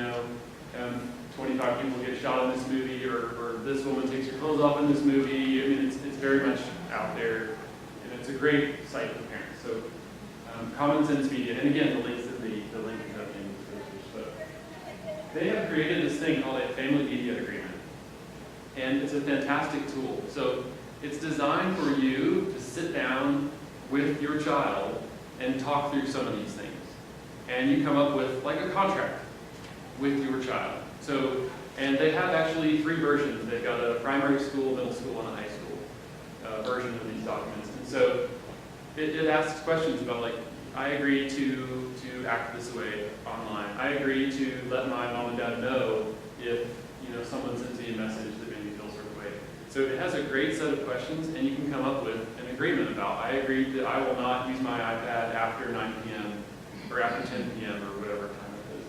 25 people get shot in this movie, or this woman takes her clothes off in this movie. I mean, it's very much out there, and it's a great site for parents. So, Common Sense Media, and again, the link is at the end of the page. They have created this thing called a Family Media Agreement, and it's a fantastic tool. So, it's designed for you to sit down with your child and talk through some of these things, and you come up with like a contract with your child. So, and they have actually 3 versions. They've got a primary school, middle school, and a high school version of these documents. And so it asks questions about like, I agree to act this way online. I agree to let my mom and dad know if someone sends me a message that made me feel a certain way. So it has a great set of questions, and you can come up with an agreement about, I agree that I will not use my iPad after 9 p.m. or after 10 p.m. or whatever time it is.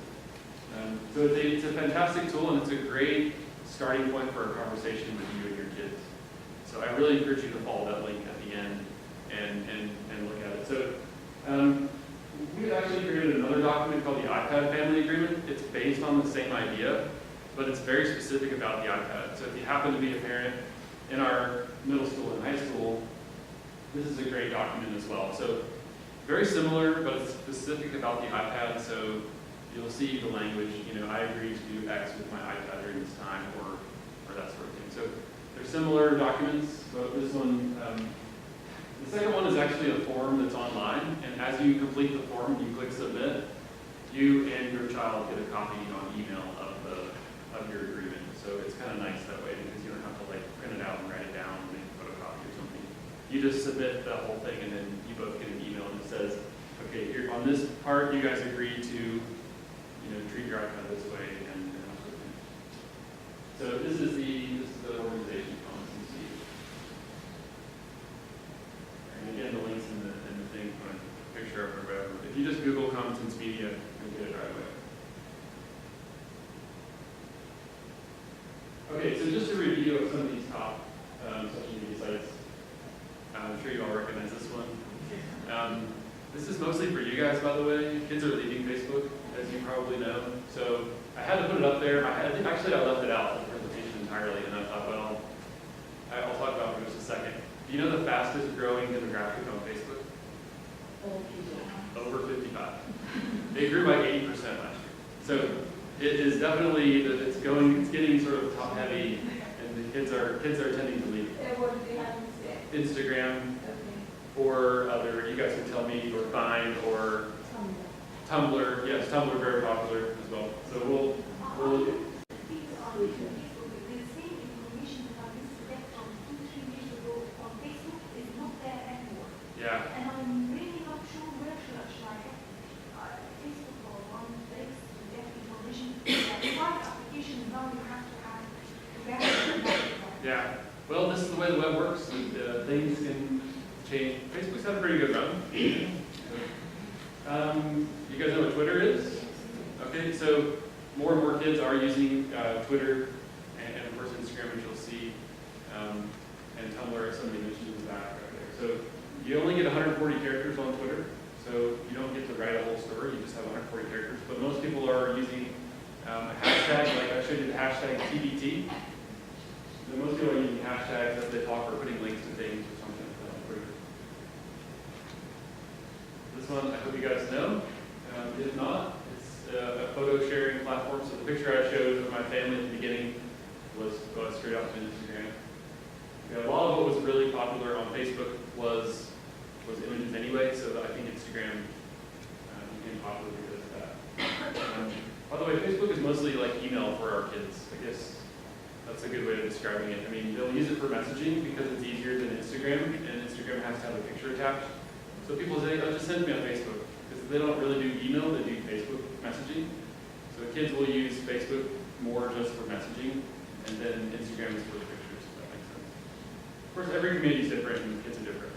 So it's a fantastic tool, and it's a great starting point for a conversation with you and your kids. So I really encourage you to follow that link at the end and look at it. So We actually created another document called the iPad Family Agreement. It's based on the same idea, but it's very specific about the iPad. So if you happen to be a parent in our middle school and high school, this is a great document as well. So very similar, but it's specific about the iPad. So you'll see the language, you know, I agree to do X with my iPad during this time, or that sort of thing. So they're similar documents, but this one, the second one is actually a form that's online, and as you complete the form, you click submit, you and your child get a copy on email of your agreement. So it's kind of nice that way because you don't have to like print it out and write it down and make a photocopy or something. You just submit the whole thing, and then you both get an email and it says, okay, here on this part, you guys agree to, you know, treat your iPad this way, and that sort of thing. So this is the organization comments you see. And again, the links in the thing, put a picture of or whatever. If you just Google Common Sense Media, you'll get it right away. Okay, so just a review of some of these top social media sites. I'm sure you all recognize this one. This is mostly for you guys, by the way. Kids are leaving Facebook, as you probably know. So I had to put it up there. Actually, I left it out of the presentation entirely, and I thought, well, I'll talk about it in just a second. Do you know the fastest growing demographic on Facebook? Old people. Over 55. They grew by 80% last year. So it is definitely that it's getting sort of top heavy, and the kids are tending to leave. What do they have instead? Instagram, or other, you guys can tell me, or Vine, or Tumblr. Yes, Tumblr very popular as well. So we'll The same information that I used to get from 2-3 years ago on Facebook is not there anymore. yeah. And I'm really not sure where should I get Facebook or one place to get information. Five applications now you have to have to verify. Yeah. Well, this is the way the web works. And, things can change. Facebook's had a pretty good run. You guys know what Twitter is? Okay, so more and more kids are using Twitter and of course Instagram, which you'll see, and Tumblr, somebody mentioned in the back right there. So you only get 140 characters on Twitter, so you don't get to write a whole story, you just have 140 characters. But most people are using a hashtag, like I showed you the hashtag TBT. So most people are using hashtags as they talk or putting links to things or something like that on Twitter. This one, I hope you guys know. If not, it's a photo sharing platform. So the picture I showed of my family at the beginning was straight off of Instagram. Yeah, a lot of what was really popular on Facebook was images anyway, so I think Instagram became popular because of that. By the way, Facebook is mostly like email for our kids. I guess that's a good way of describing it. I mean, they'll use it for messaging because it's easier than Instagram, and Instagram has to have a picture attached. So people say, oh, just send me on Facebook. Because they don't really do email, they do Facebook messaging. So kids will use Facebook more just for messaging, and then Instagram is for the pictures, if that makes sense. Of course, every community is different, and kids are different.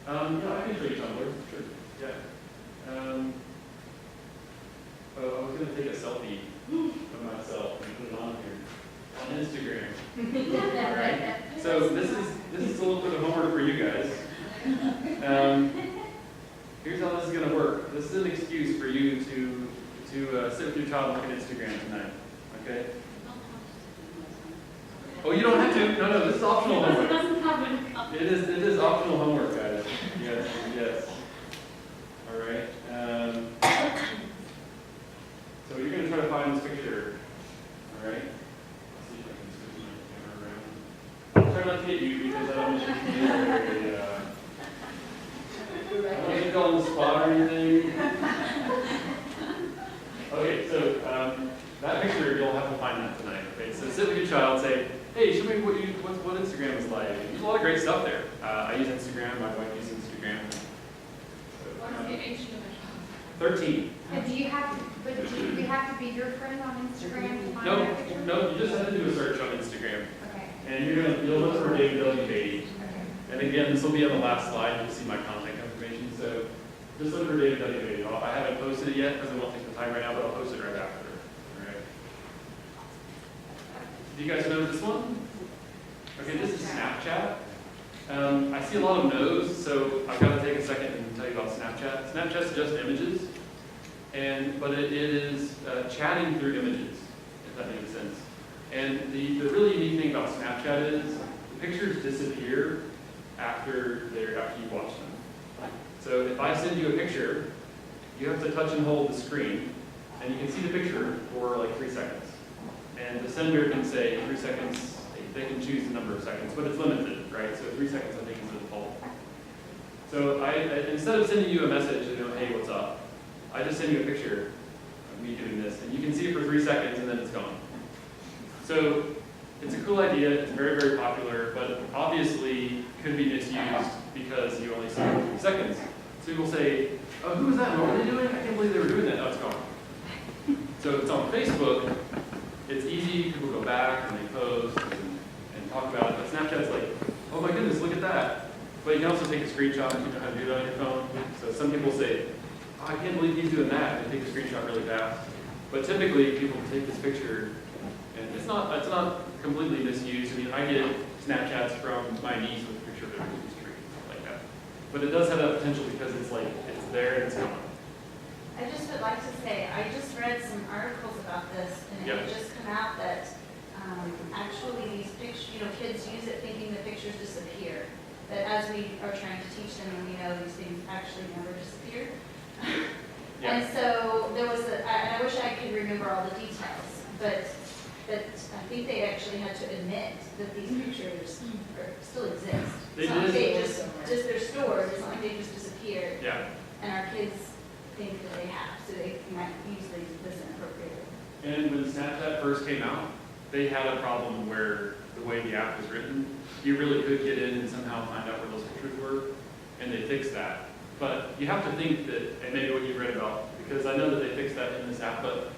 Yeah, I can show you Tumblr, sure. Yeah. I was going to take a selfie of myself and put it on here on Instagram. All right. So this is a little bit of homework for you guys. Here's how this is going to work. This is an excuse for you to sit with your child and look at Instagram tonight. Okay. Oh, you don't have to. No, this is optional homework. It is optional homework, guys. Yes. All right. So you're going to try to find this picture. All right. Let's see if I can switch my camera around. I'll try not to get you because I don't want you to be very, I don't want you to go on the spot or anything. Okay, so that picture, you'll have to find that tonight. Okay, so sit with your child and say, hey, show me what Instagram is like. There's a lot of great stuff there. I use Instagram. My wife uses Instagram. What's the age limit? 13. And do you have to be your friend on Instagram to find that picture? No, you just have to do a search on Instagram. Okay. And you'll look for David W. Beaty. Okay. And again, this will be on the last slide. You'll see my contact information. So just look for David W. Beaty. I haven't posted it yet because I won't take the time right now, but I'll post it right after. All right. Do you guys know this one? Okay, this is Snapchat. I see a lot of no's, so I've got to take a second and tell you about Snapchat. Snapchat's just images, but it is chatting through images, if that makes sense. And the really unique thing about Snapchat is the pictures disappear after you watch them. So if I send you a picture, you have to touch and hold the screen, and you can see the picture for like 3 seconds. And the sender can say 3 seconds. They can choose the number of seconds, but it's limited, right? So 3 seconds, I think, is the default. So instead of sending you a message, hey, what's up? I just send you a picture of me doing this, and you can see it for 3 seconds, and then it's gone. So it's a cool idea. It's very, very popular, but obviously could be misused because you only see it for 3 seconds. So people say, oh, who was that? What were they doing? I can't believe they were doing that. Oh, it's gone. So it's on Facebook. It's easy. People go back and they post and talk about it. But Snapchat's like, oh my goodness, look at that. But you can also take a screenshot if you know how to do that on your phone. So some people say, oh, I can't believe he's doing that. And take a screenshot really fast. But typically, people take this picture, and it's not completely misused. I mean, I get Snapchats from my niece with a picture of their Christmas tree, stuff like that. But it does have that potential because it's there and it's gone. I just would like to say, I just read some articles about this, and it had just come out that actually these pictures, kids use it thinking the pictures disappear. But as we are trying to teach them, and we know these things actually never disappear. And so there was I wish I could remember all the details, but I think they actually had to admit that these pictures still exist. It's not like they just they're stored. It's not like they just disappeared. Yeah. And our kids think that they have, so they might use this inappropriately. And when Snapchat first came out, they had a problem where the way the app was written, you really could get in and somehow find out where those pictures were, and they fixed that. But you have to think that, and maybe what you read about, because I know that they fixed that in this app, but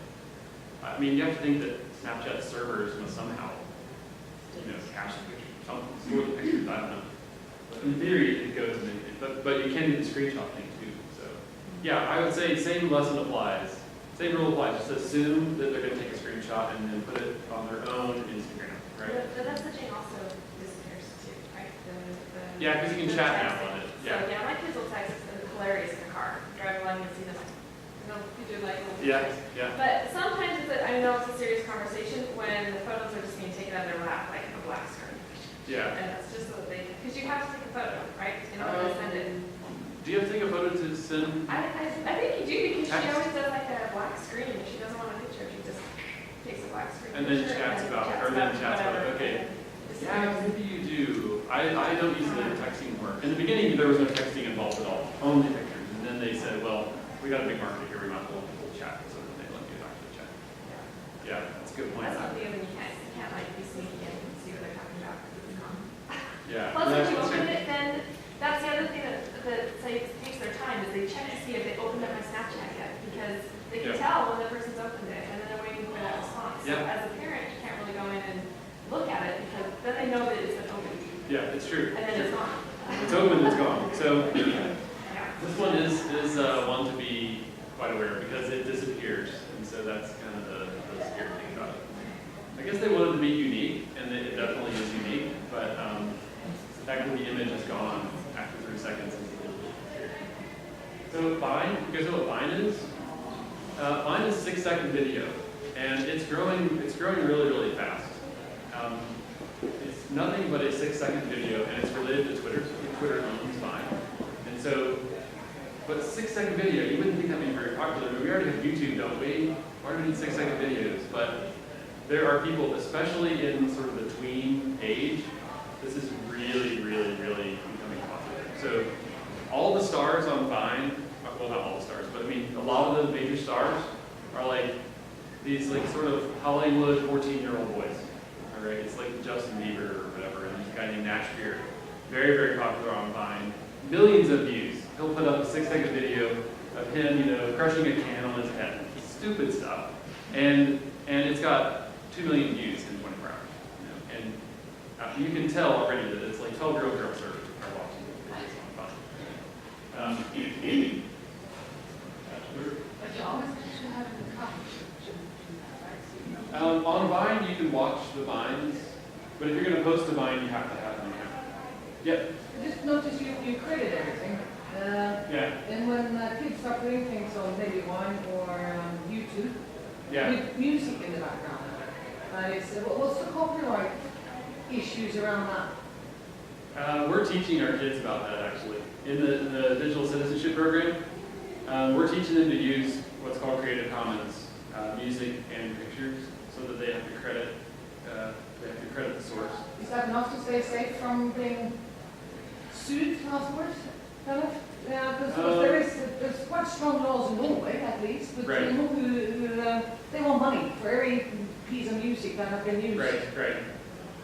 I mean, you have to think that Snapchat servers must somehow, cache the pictures, store the pictures, I don't know. But in theory, it goes, but you can do the screenshot thing too. So, yeah, I would say same lesson applies. Same rule applies. Just assume that they're going to take a screenshot and then put it on their own Instagram, right? The messaging also disappears too, right? Yeah, because you can chat now on it. So yeah, my kids will text, it's hilarious in the car, driving along and see them. You do like little pictures. Yeah. But sometimes I know it's a serious conversation when the photos are just being taken out of their lap like a black screen. Yeah. And that's just so that because you have to take a photo, right? In order to send it. Do you have to take a photo to send? I think you do because she always does like a black screen. If she doesn't want a picture, she just takes a black screen. And then chats about it, or then chats about it. Okay. Yeah, maybe you do. I don't use the texting work. In the beginning, there was no texting involved at all, only pictures. And then they said, well, we got a big market here, we might as well chat. So then they let me actually chat. Yeah, that's a good point. That's something that you can't like be sneaky and see what they're talking about because it's gone. Yeah. Plus, if you open it, then that's the other thing that takes their time is they check to see if they opened up my Snapchat yet because they can tell when the person's opened it and then they're waiting for that response. So as a parent, you can't really go in and look at it because then they know that it's been opened. Yeah, it's true. And then it's gone. It's open, it's gone. So this one is one to be quite aware of because it disappears, and so that's kind of the scary thing about it. I guess they wanted to be unique, and it definitely is unique, but the fact that the image is gone after 3 seconds is a little bit scary. So Vine, you guys know what Vine is? Vine is 6-second video, and it's growing really, really fast. It's nothing but a 6-second video, and it's related to Twitter. So Twitter owns Vine, and so. But 6-second video, you wouldn't think that'd be very popular. I mean, we already have YouTube, don't we? Why do we need 6-second videos? But there are people, especially in sort of the tween age, this is really, really, really becoming popular. So all the stars on Vine, well, not all the stars, but I mean, a lot of the major stars are like these like sort of Hollywood 14-year-old boys. All right, it's like Justin Bieber or whatever, and there's a guy named Nash Beer. Very, very popular on Vine. Millions of views. He'll put up a 6-second video of him, crushing a can on his head. Stupid stuff. And it's got 2 million views in 24 hours. And you can tell already that it's like 12-year-old girls are watching videos on Vine. But you always should have an account. On Vine, you can watch the Vines, but if you're going to post a Vine, you have to have an account. Yep. I just noticed you credit everything. Yeah. And when kids start putting things on maybe One or YouTube, Yeah. with music in the background, what's the copyright issues around that? We're teaching our kids about that actually. In the digital citizenship program, we're teaching them to use what's called Creative Commons music and pictures, so that they have to credit the source. Is that enough to stay safe from being sued afterwards? Kind of? Yeah, because there's quite strong laws in Norway, at least, but Right. They want money for every piece of music that have been used. Right.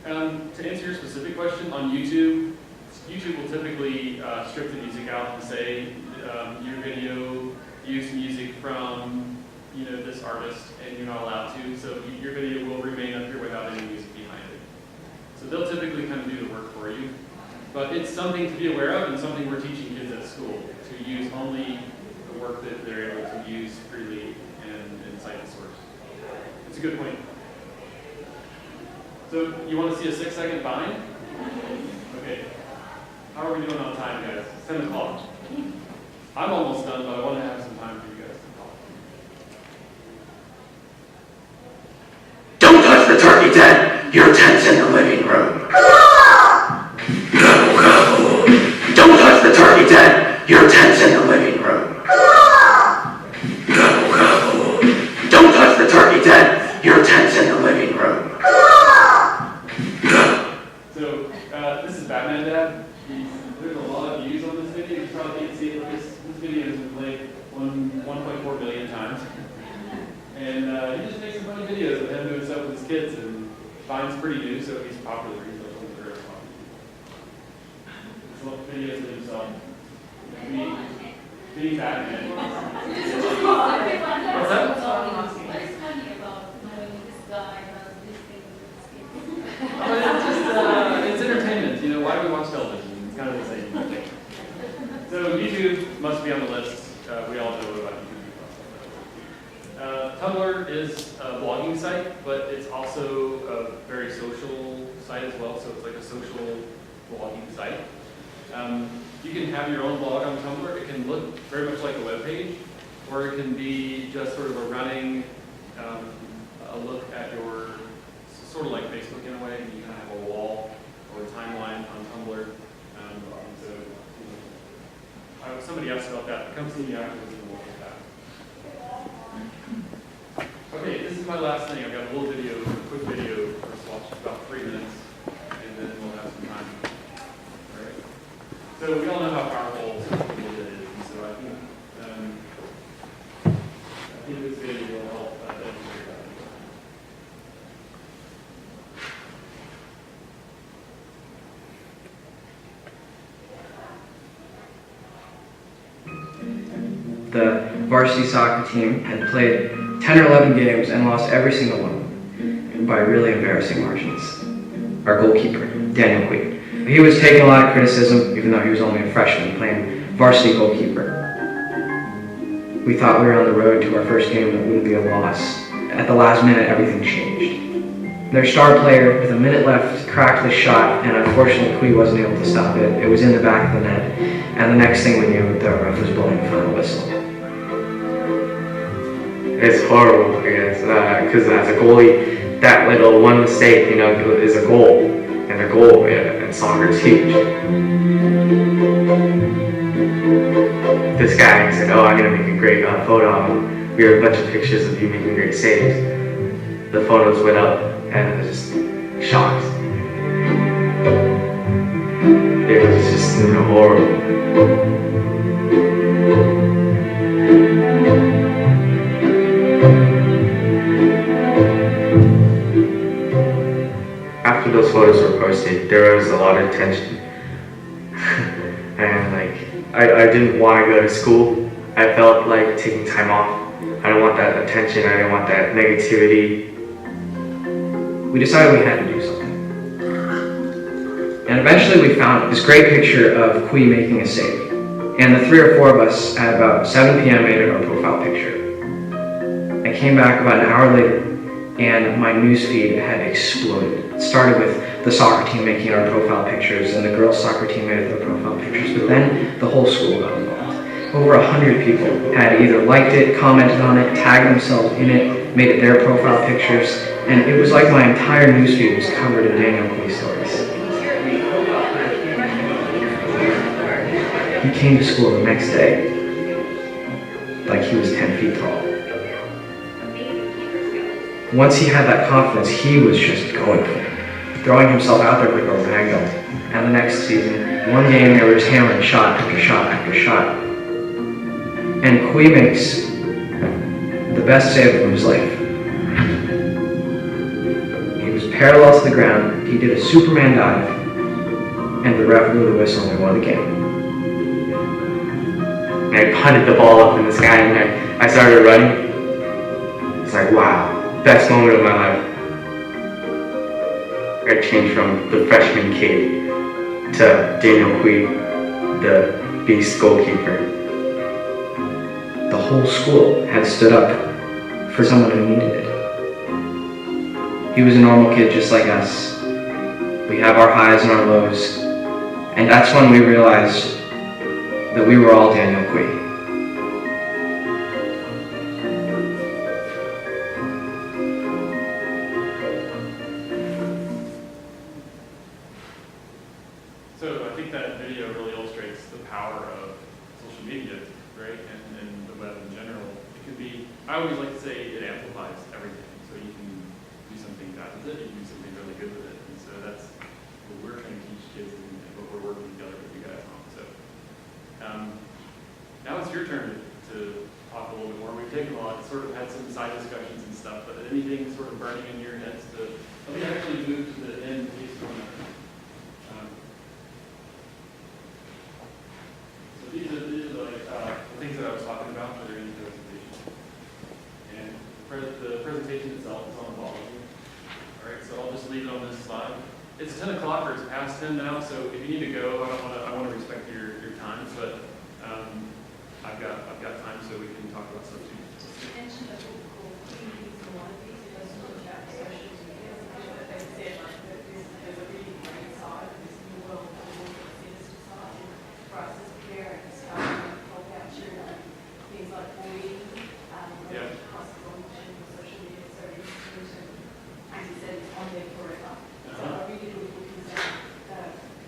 To answer your specific question, on YouTube will typically strip the music out and say your video used music from this artist, and you're not allowed to. So your video will remain up here without any music behind it. So they'll typically kind of do the work for you. But it's something to be aware of, and something we're teaching kids at school, to use only the work that they're able to use freely and cite the source. It's a good point. So you want to see a 6-second bind? Okay. How are we doing on time, guys? It's 10 o'clock. I'm almost done, but I want to have some time for you guys to talk. Don't touch the turkey den! Your tent's in the living room. Go, go. Don't touch the turkey den! Your tent's in the living room. Go, go. Don't touch the turkey den! Your tent's in the living room. Go. So, this is Batman Dad. There's a lot of views on this video. You probably can't see it, but this video has been played 1.4 billion times. And he just makes some funny videos of him doing stuff with his kids, and Vine's pretty new, so he's popular. He's a very popular. Some videos of himself being Batman. What's that? What is funny about knowing this guy does this thing with his kids? Oh, it's entertainment. Why do we watch television? It's kind of the same thing. So YouTube must be on the list. We all know about YouTube. Tumblr is a blogging site, but it's also a very social site as well. So it's like a social blogging site. You can have your own blog on Tumblr. It can look very much like a web page, or it can be just sort of a running a look at your, sort of like Facebook in a way. You kind of have a wall or a timeline on Tumblr. Somebody asked about that. Come see me afterwards and we'll look at that. Okay, this is my last thing. I've got a little video, a quick video for us to watch, about 3 minutes, and then we'll have some time. All right. So we all know how powerful social media is, and so I think this video will help demonstrate that. The varsity soccer team had played 10 or 11 games and lost every single one by really embarrassing margins. Our goalkeeper, Daniel Quigg. He was taking a lot of criticism, even though he was only a freshman playing varsity goalkeeper. We thought we were on the road to our first game and it wouldn't be a loss. At the last minute, everything changed. Their star player, with a minute left, cracked the shot, and unfortunately Quigg wasn't able to stop it. It was in the back of the net, and the next thing we knew, the ref was blowing the final whistle. It's horrible, I guess, because as a goalie, that little one mistake, is a goal, and a goal in soccer is huge. This guy said, "Oh, I'm gonna make a great photo of him." We have a bunch of pictures of you making great saves. The photos went up, and I was just shocked. It was just horrible. After those photos were posted, there was a lot of tension. And I didn't want to go to school. I felt like taking time off. I don't want that attention, I don't want that negativity. We decided we had to do something. And eventually we found this great picture of Quigg making a save. And the 3 or 4 of us at about 7 p.m. made it our profile picture. I came back about an hour later and my newsfeed had exploded. It started with the soccer team making our profile pictures, and the girls' soccer team made their profile pictures, but then the whole school got involved. Over 100 people had either liked it, commented on it, tagged themselves in it, made it their profile pictures, and it was like my entire newsfeed was covered in Daniel Quay stories. He came to school the next day like he was 10 feet tall. Once he had that confidence, he was just going for it, throwing himself out there like a ragdoll. And the next season, one game they were just hammering shot after shot after shot. And Quay makes the best save of his life. He was parallel to the ground, he did a Superman dive, and the ref blew the whistle and they won the game. And I punted the ball up in the sky and I started running. It's like, wow, best moment of my life. I changed from the freshman kid to Daniel Quay, the beast goalkeeper. The whole school had stood up for someone who needed it. He was a normal kid just like us. We have our highs and our lows, and that's when we realized that we were all Daniel Quay. So I think that video really illustrates the power of social media, right, and the web in general. It could be, I always like to say it amplifies everything. So you can do something bad with it, you can do something really good with it. And so that's what we're trying to teach kids and what we're working together with you guys on. So now it's your turn to talk a little bit more. We've taken a lot, sort of had some side discussions and stuff, but anything sort of burning in your heads to, let me actually move to the end in case you want to. So these are like the things that I was talking about that are in the presentation. And the presentation itself is on biology. All right, so I'll just leave it on this slide. It's 10 o'clock or it's past 10 now, so if you need to go, I want to respect your time, but I've got time so we can talk about stuff too. You mentioned a book called Communities and Commodities. It does talk about social media. They said like that there's a really great side of this new world that we want to sinister side for us as parents, how we can help our children, things like bullying, costs on social media, so interesting. As you said, it's on there forever. So a really good book is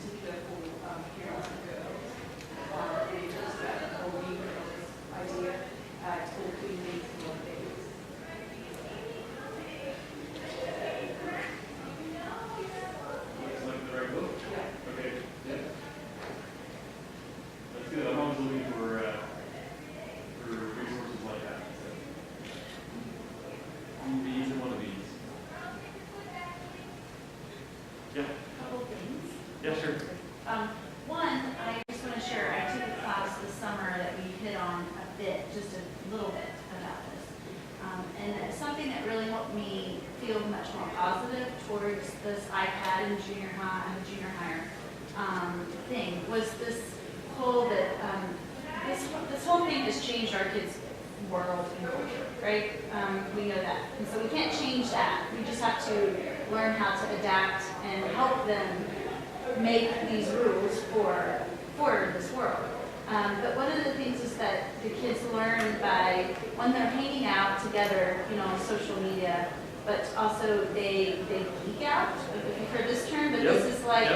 particular for parents and girls. And it talks about the whole new idea. It's called Communities and Commodities. Looks like the right book? Yeah. Okay, yeah. That's good. I'm always looking for resources like that. So. These and one of these. Yeah. Couple things. Yeah, sure. One, I just want to share, I took a class this summer that we hit on a bit, just a little bit about this. And it's something that really helped me feel much more positive towards this iPad in junior high, I'm a junior higher thing, was this whole that, this whole thing has changed our kids' world and culture, right? We know that. And so we can't change that. We just have to learn how to adapt and help them make these rules for this world. But one of the things is that the kids learn by, when they're hanging out together, on social media, but also they geek out, if you've heard this term, but this is like,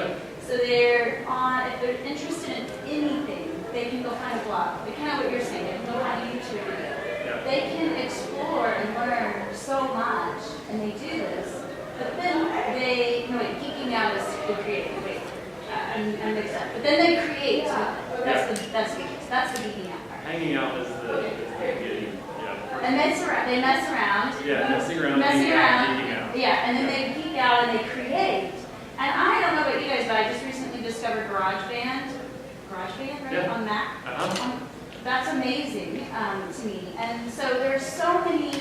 so they're on, if they're interested in anything, they can go find a blog. Kind of what you're saying, they can go find a YouTube video. They can explore and learn so much, and they do this. But then they, geeking out is the creative. Wait, I'm mixed up. But then they create. That's the geeking out part. Hanging out is the getting, And they mess around. Yeah, messing around. Geeking out. Yeah, and then they geek out and they create. And I don't know about you guys, but I just recently discovered GarageBand, right, on Mac. That's amazing to me. And so there's so many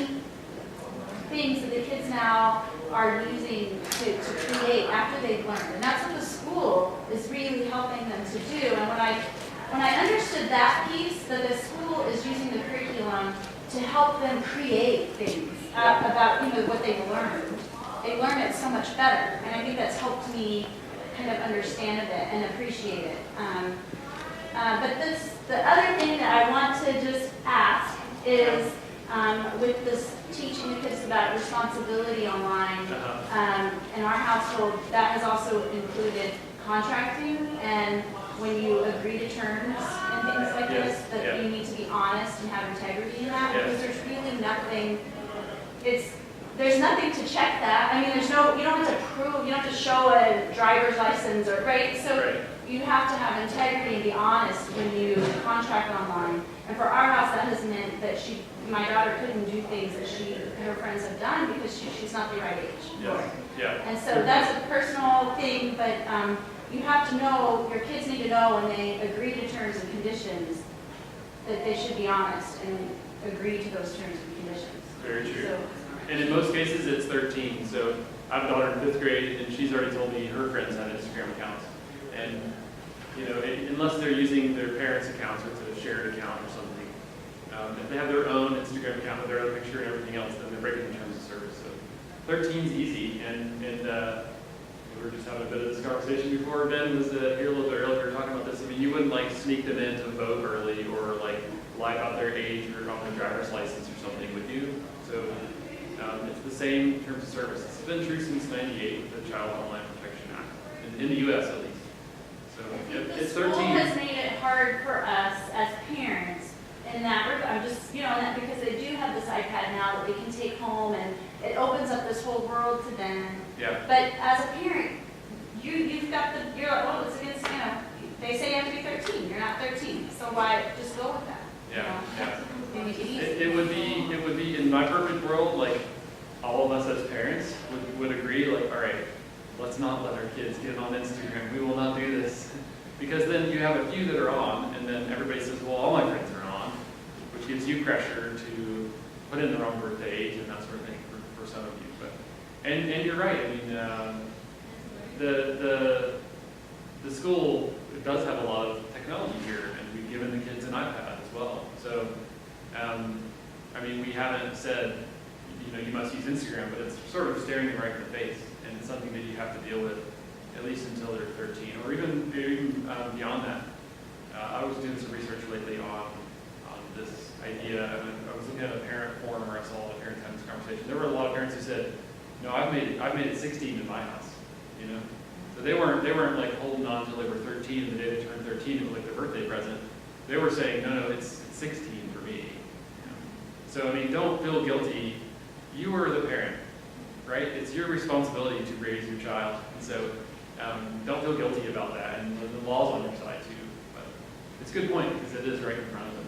things that the kids now are using to create after they've learned. And that's what the school is really helping them to do. And when I understood that piece, that the school is using the curriculum to help them create things about, what they've learned. They learn it so much better, and I think that's helped me kind of understand a bit and appreciate it. But the other thing that I want to just ask is, with this teaching the kids about responsibility online, in our household, that has also included contracting, and when you agree to terms and things like this, that you need to be honest and have integrity in that, because there's really nothing, there's nothing to check that. I mean, you don't have to prove, you don't have to show a driver's license, or, right? So you have to have integrity and be honest when you contract online. And for our house, that has meant that my daughter couldn't do things that her friends have done because she's not the right age for it. And so that's a personal thing, but you have to know, your kids need to know when they agree to terms and conditions that they should be honest and agree to those terms and conditions. Very true. So, and in most cases, it's 13. So I have a daughter in 5th grade, and she's already told me her friends have Instagram accounts. And, unless they're using their parents' accounts or it's a shared account or something, if they have their own Instagram account with their own picture and everything else, then they're breaking the terms of service. So 13's easy, and we were just having a bit of this conversation before Ben was here a little bit earlier talking about this. I mean, you wouldn't sneak them in to vote early or lie about their age or on their driver's license or something, would you? So it's the same in terms of service. It's been true since '98 with the Child Online Protection Act, in the U.S. at least. So it's 13. The school has made it hard for us as parents in that regard. I'm just, that because they do have this iPad now that they can take home, and it opens up this whole world to them. But as a parent, you've got you're like, well, it's against, they say you have to be 13. You're not 13, so why just go with that? They make it easy. It would be in my perfect world, all of us as parents would agree, all right, let's not let our kids get on Instagram. We will not do this. Because then you have a few that are on, and then everybody says, well, all my friends are on, which gives you pressure to put in their own birthday age and that sort of thing for some of you. And you're right. I mean, the school does have a lot of technology here, and we've given the kids an iPad as well. So, we haven't said, you must use Instagram, but it's sort of staring you right in the face, and it's something that you have to deal with at least until they're 13, or even beyond that. I was doing some research lately on this idea. I was looking at a parent forum where I saw all the parents having this conversation. There were a lot of parents who said, "No, I've made it 16 in my house." So they weren't holding on until they were 13, and the day they turned 13, it was their birthday present. They were saying, "No, it's 16 for me." So don't feel guilty. You are the parent, right? It's your responsibility to raise your child, and so don't feel guilty about that. And the law's on your side too. But it's a good point because it is right in front of them.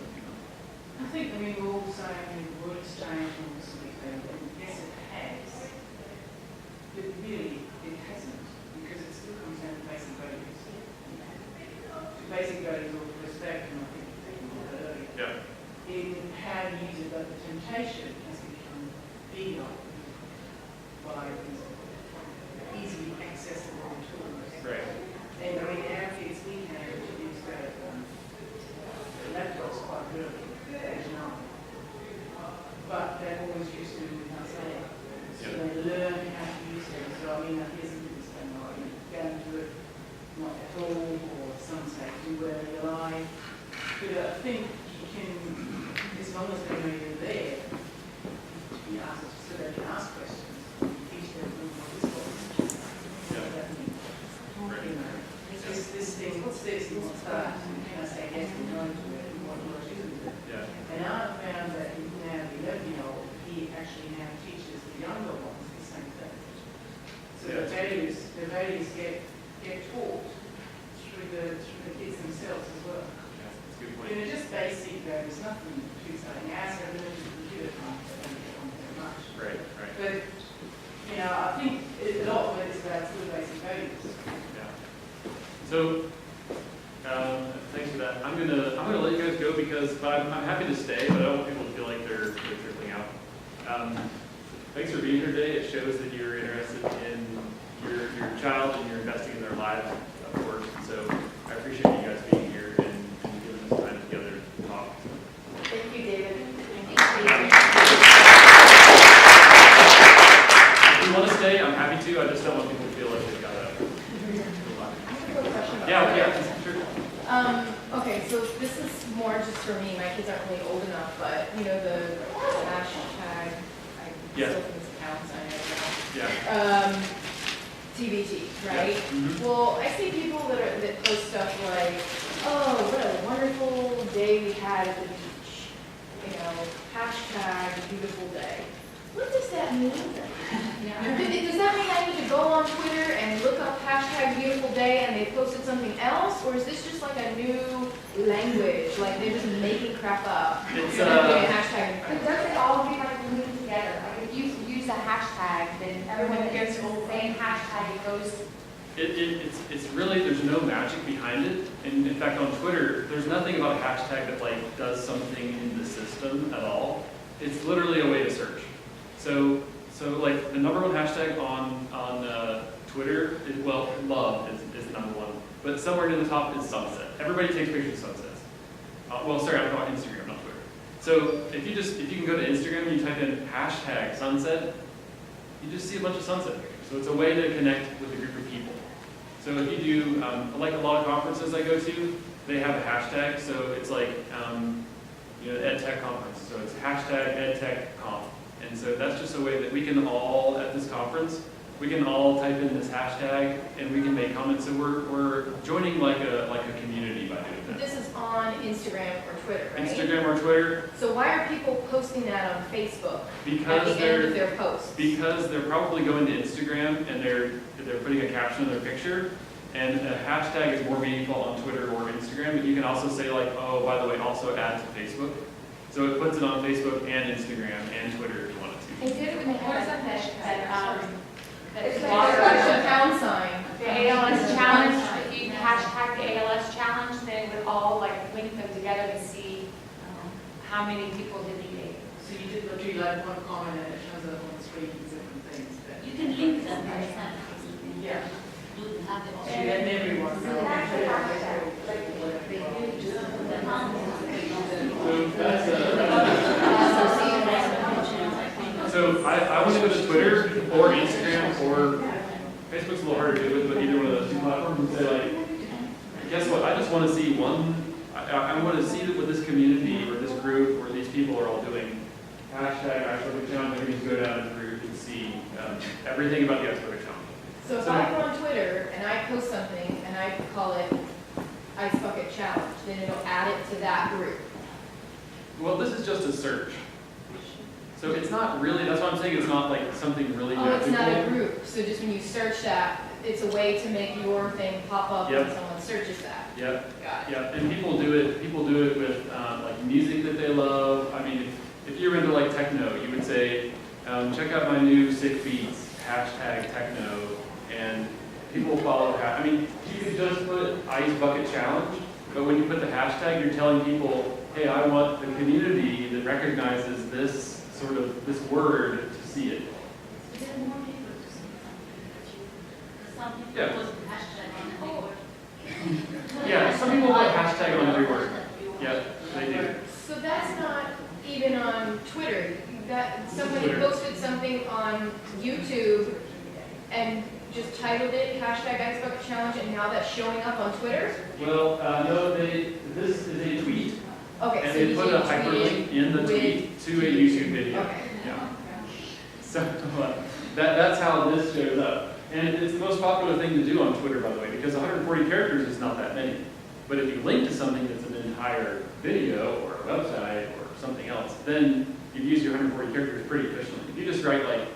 I think, we're all saying the world is changing this weekend, and yes, it has. But really, it hasn't, because it still comes down to basic values. Basic values of respect, and I think you talked about earlier. In how you use it, but the temptation has become bigger by these easily accessible tools. Right. And our kids, we have introduced that laptops quite early, age 9. But they're always used to it with us. So they learn how to use them. So here's a good thing, you go into it not at all, or some say do wherever you like. But I think you can, as long as they know you're there, you ask, so they can ask questions, teach them what this was. This thing, what's this and what's that? And can I say yes or no to it, and what is it? And I found that now the 11-year-old, he actually now teaches the younger ones the same thing. So the values get taught through the kids themselves as well. That's a good point. Just basic values, nothing too exciting. As a religious computer, they don't get on very much. Right. But I think a lot of it is about still basic values. So, thanks for that. I'm gonna let you guys go because I'm happy to stay, but I don't want people to feel like they're trickling out. Thanks for being here today. It shows that you're interested in your child and you're investing in their lives, of course. And so I appreciate you guys being here and giving us time together to talk. Thank you, David. Thank you. Yeah, sure. Okay, so this is more just for me, my kids aren't really old enough, but you know, the hashtag, I Yeah. still think it's counts, I don't know. Yeah. TBT, right? Yeah. Mhm. Well, I see people that post stuff like, oh, what a wonderful day we had at the beach. You know, hashtag beautiful day. What does that mean? Does that mean I need to go on Twitter and look up hashtag beautiful day and they posted something else? Or is this just like a new language? Like they're just making crap up? It's, and putting a hashtag in front But doesn't it all be like linked together? Like if you use a hashtag, then everyone gets the same hashtag, it goes. It's really, there's no magic behind it. And in fact, on Twitter, there's nothing about a hashtag that like does something in the system at all. It's literally a way to search. So like the number one hashtag on Twitter is, well, love is number one. But somewhere near the top is sunset. Everybody takes pictures of sunsets. Well, sorry, I'm talking Instagram, not Twitter. So if you can go to Instagram and you type in hashtag sunset, you just see a bunch of sunset pictures. So it's a way to connect with a group of people. So if you do, like a lot of conferences I go to, they have a hashtag. So it's like, you know, EdTech conference. So it's hashtag EdTechConf. And so that's just a way that we can all, at this conference, we can all type in this hashtag and we can make comments. So we're joining like a community by doing that. This is on Instagram or Twitter, right? Instagram or Twitter. So why are people posting that on Facebook Because at the end of their posts? Because they're probably going to Instagram and they're putting a caption on their picture. And a hashtag is more meaningful on Twitter or Instagram. But you can also say like, oh, by the way, also add to Facebook. So it puts it on Facebook and Instagram and Twitter if you want it to. And did it with the hashtag, It's like a pound sign. the ALS challenge, if you hashtag the ALS challenge, then it would all like link them together to see how many people did the day. So you did literally like one comment and it shows up on three different things. You can link them, there's not. Yeah. You can have them all. And then everyone. So that's the hashtag, like They do just put them on. So that's so I want to go to Twitter or Instagram or Facebook's a little harder to do with, but either one of those two platforms and say like, guess what? I just want to see one. I want to see what this community or this group or these people are all doing. Hashtag Ice Bucket Challenge. I can just go down and through and see everything about the Ice Bucket Challenge. So if I go on Twitter and I post something and I call it Ice Bucket Challenge, then it'll add it to that group. Well, this is just a search. So it's not really, that's why I'm saying it's not like something really Oh, it's not a magical. group. So just when you search that, it's a way to make your thing pop up when Yep. someone searches that. Yep. Got it. Yeah, and people do it with like music that they love. I mean, if you're into like techno, you would say, check out my new sick beats, hashtag techno, and people will follow that. I mean, you could just put Ice Bucket Challenge, but when you put the hashtag, you're telling people, hey, I want the community that recognizes this sort of, this word to see it. Some people Yeah. put hashtag on every word. Yeah, some people put hashtag on every word. Yeah, they do. So that's not even on Twitter. That somebody Twitter. posted something on YouTube and just titled it hashtag Ice Bucket Challenge, and now that's showing up on Twitter. Well, no, this is a tweet. Okay, And so they you put a can tweet hyperlink in the with- tweet to a YouTube video. Okay. Yeah. So that's how this shows up. And it's the most popular thing to do on Twitter, by the way, because 140 characters is not that many. But if you link to something that's an entire video or a website or something else, then you use your 140 characters pretty efficiently. If you just write like,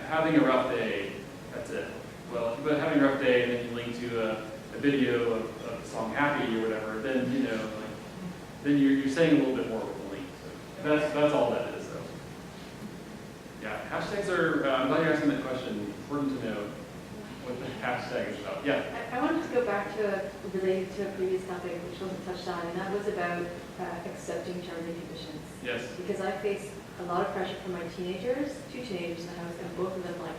having a rough day, that's it. Well, if you put having a rough day and then you link to a video of the song Happy or whatever, then then you're saying a little bit more with the link. So that's all that is, though. Yeah, hashtags are. I'm glad you're asking that question. Important to know what the hashtag is about. Yeah. I wanted to go back to related to a previous topic which wasn't touched on, and that was about accepting terms and conditions. Yes. Because I face a lot of pressure from my teenagers, 2 teenagers in the house, and both of them like,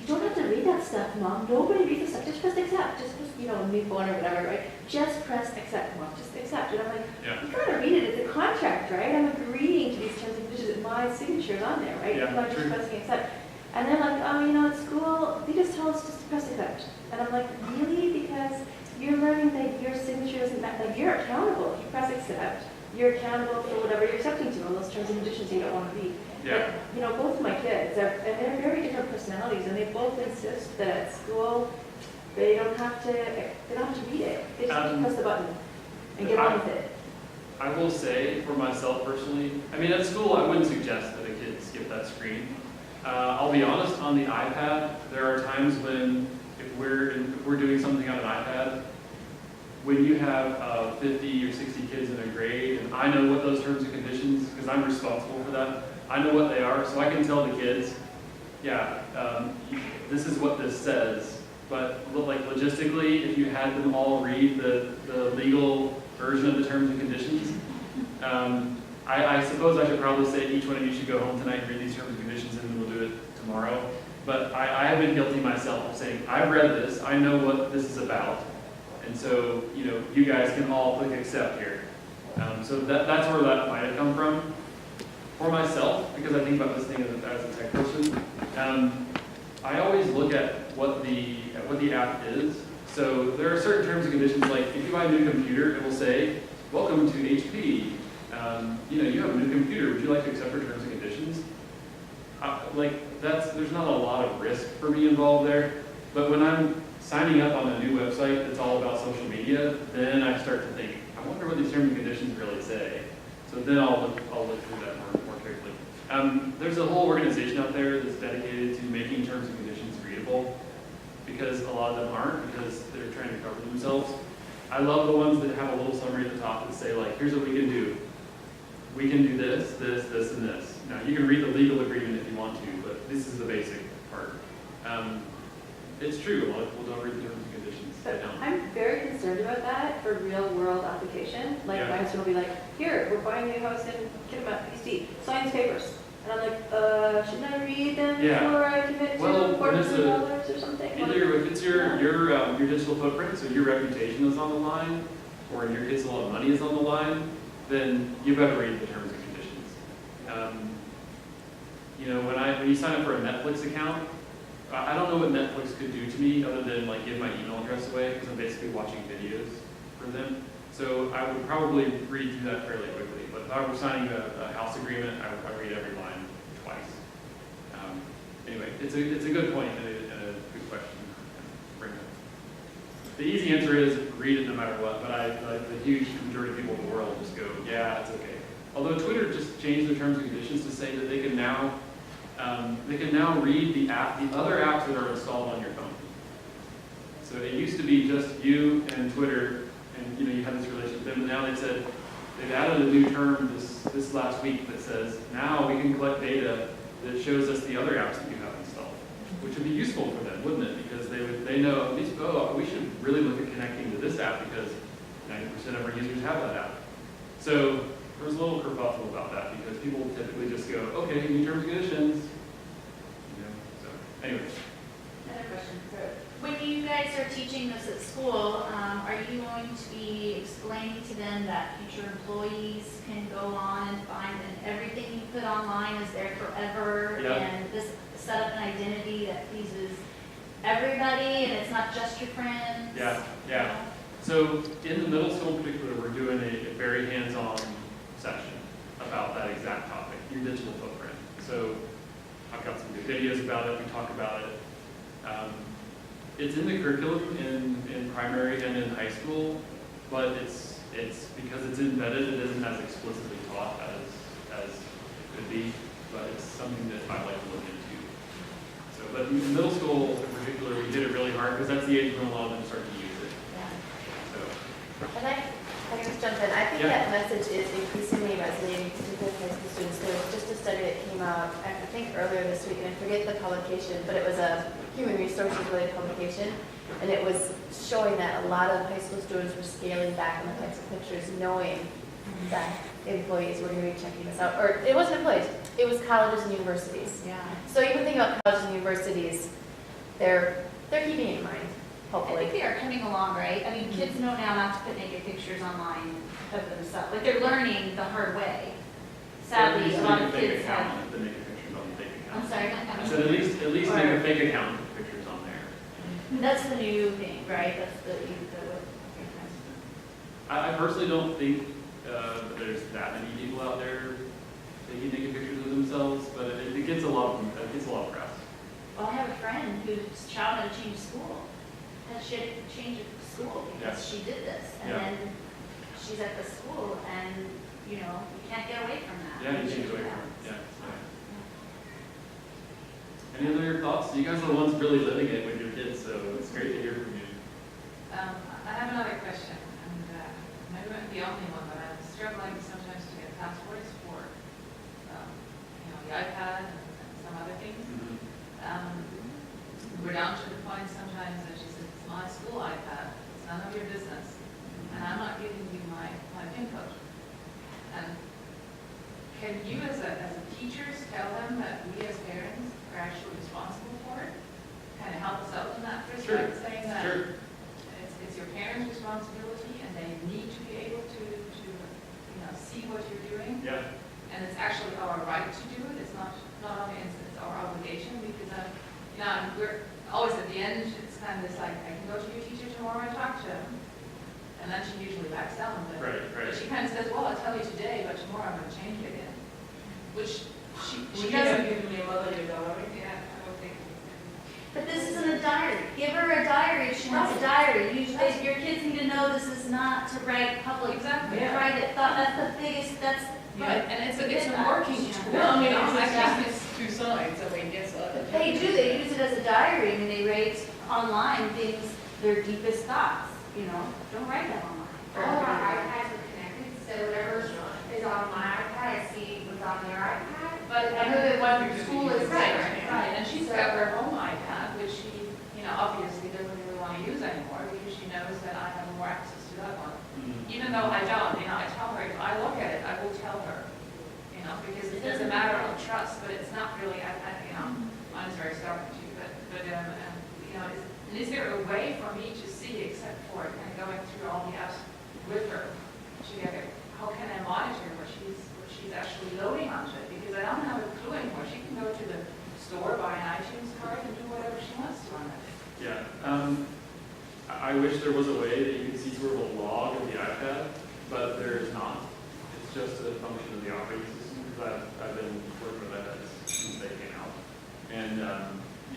you don't have to read that stuff, Mom. Nobody reads the stuff. Just press accept. Just press, newborn or whatever, right? Just press accept, Mom. Just accept. And I'm like, Yeah. you gotta read it. It's a contract, right? I'm agreeing to these terms and conditions. My signature's on there, right? Yeah, I'm not just true. pressing accept. And they're like, at school, they just tell us just to press accept. And I'm like, really? Because your signature doesn't match, like, you're accountable. If you press accept, you're accountable for whatever you're accepting to, all those terms and conditions you don't want to read. Yeah. But, you know, both of my kids, and they're very different personalities, and they both insist that at school, they don't have to read it. They just have to press the button and get on with it. I will say, for myself personally, I mean, at school, I wouldn't suggest that a kid skip that screen. I'll be honest, on the iPad, there are times when, if we're doing something on an iPad, when you have 50 or 60 kids in a grade, and I know what those terms and conditions, because I'm responsible for that, I know what they are, so I can tell the kids, yeah, this is what this says, but like logistically, if you had them all read the legal version of the terms and conditions, I suppose I should probably say each one of you should go home tonight and read these terms and conditions, and then we'll do it tomorrow. But I have been guilty myself of saying, I've read this, I know what this is about, and so, you know, you guys can all click accept here. So that's where that might have come from. For myself, because I think about this thing as a tech person, I always look at what the app is. So there are certain terms and conditions, like if you buy a new computer, it will say, welcome to HP. You know, you have a new computer, would you like to accept our terms and conditions? There's not a lot of risk for me involved there, but when I'm signing up on a new website that's all about social media, then I start to think, I wonder what these terms and conditions really say. So then I'll look through that more carefully. There's a whole organization out there that's dedicated to making terms and conditions readable, because a lot of them aren't, because they're trying to cover themselves. I love the ones that have a little summary at the top that say, like, here's what we can do. We can do this, this, this, and this. Now, you can read the legal agreement if you want to, but this is the basic part. It's true, a lot of people don't read the terms and conditions. But I'm very concerned about that for real world application. Like, my husband will be like, here, we're buying a new house in Kitimat, BC, sign these papers. And I'm like, shouldn't I read them before I commit to $400 or something? Either if it's your digital footprint, so your reputation is on the line, or in your case a lot of money is on the line, then you better read the terms and conditions. You know, when you sign up for a Netflix account, I don't know what Netflix could do to me other than like give my email address away, because I'm basically watching videos for them. So I would probably read through that fairly quickly. But if I were signing a house agreement, I would read every line twice. Anyway, it's a good point and a good question to bring up. The easy answer is read it no matter what, but the huge majority of people in the world just go, yeah, it's okay. Although Twitter just changed their terms and conditions to say that they can now read the other apps that are installed on your phone. So it used to be just you and Twitter, and you know you had this relationship with them. And now they've added a new term this last week that says now we can collect data that shows us the other apps that you have installed, which would be useful for them, wouldn't it? Because they know at least, oh, we should really look at connecting to this app because 90% of our users have that app. So there was a little kerfuffle about that because people typically just go, okay, new terms and conditions. You know, so anyway. Another question. When you guys are teaching this at school, are you going to be explaining to them that future employees can go on and find that everything you put online is there forever, and this set up an identity that pleases everybody and it's not just your friends? Yeah. So in the middle school in particular, we're doing a very hands-on session about that exact topic, your digital footprint. So I've got some good videos about it, we talk about it. It's in the curriculum in primary and in high school, but it's because it's embedded, it isn't as explicitly taught as it could be, but it's something that I like to look into. So, but in middle school in particular, we did it really hard because that's the age when a lot of them start to use it. And I can just jump in. I think that message is increasingly resonating, particularly with high school students. There was just a study that came out, I think earlier this week, and I forget the publication, but it was a human resources related publication, and it was showing that a lot of high school students were scaling back on the types of pictures, knowing that employees were going to be checking this out. Or it wasn't employees, it was colleges and universities. Yeah. So even thinking about colleges and universities, they're keeping it in mind. Hopefully. I think they are coming along, right? I mean, kids know now not to put naked pictures online of themselves. Like, they're learning the hard way. Sadly, a lot of kids have. I'm sorry? I said at least make a fake account with pictures on there. That's the new thing, right? That's the I personally don't think that there's that many people out there taking naked pictures of themselves, but it gets a lot of press. Well, I have a friend whose child had to change school. She had to change school because she did this. And then she's at the school and, you can't get away from that. Yeah, you can't get away from it. Yeah. Any other thoughts? You guys are the ones really living it with your kids, so it's great to hear from you. I have another question, and maybe I'm the only one, but I'm struggling sometimes to get passports for, the iPad and some other things. We're down to the point sometimes that she says, it's my school iPad, it's none of your business, and I'm not giving you my PIN code. And can you as a teachers tell them that we as parents are actually responsible for it? Kind of help us out in that respect, saying that it's your parents' responsibility and they need to be able to see what you're doing. Yeah. And it's actually our right to do it. It's not only it's our obligation, because we're always at the end. It's kind of this like, I can go to your teacher tomorrow and talk to him, and then she usually backs down. But she kind of says, well, I'll tell you today, but tomorrow I'm going to change it again. Which she doesn't give me a mother to go. Yeah, I don't think. But this isn't a diary. Give her a diary if she wants a diary. Your kids need to know this is not to write public, private thought. That's the biggest. Right, and it's a working tool. No, I think it's two sides. I mean, yes. They do. They use it as a diary. I mean, they write online things, their deepest thoughts. Don't write them online. All our iPads are connected, so whatever is on my iPad, I see what's on their iPad. But I know that one school is right, and she's got her home iPad, which she, obviously doesn't really want to use anymore because she knows that I have more access to that one. Even though I don't, I tell her, if I look at it, I will tell her, because there's a matter of trust, but it's not really, mine is very stubborn too, but is there a way for me to see, except for kind of going through all the apps with her, how can I monitor what she's actually loading onto it? Because I don't have a clue anymore. She can go to the store, buy an iTunes card, and do whatever she wants to on it. Yeah. I wish there was a way that you could see sort of a log of the iPad, but there is not. It's just a function of the operating system, because I've been working with that since they came out. And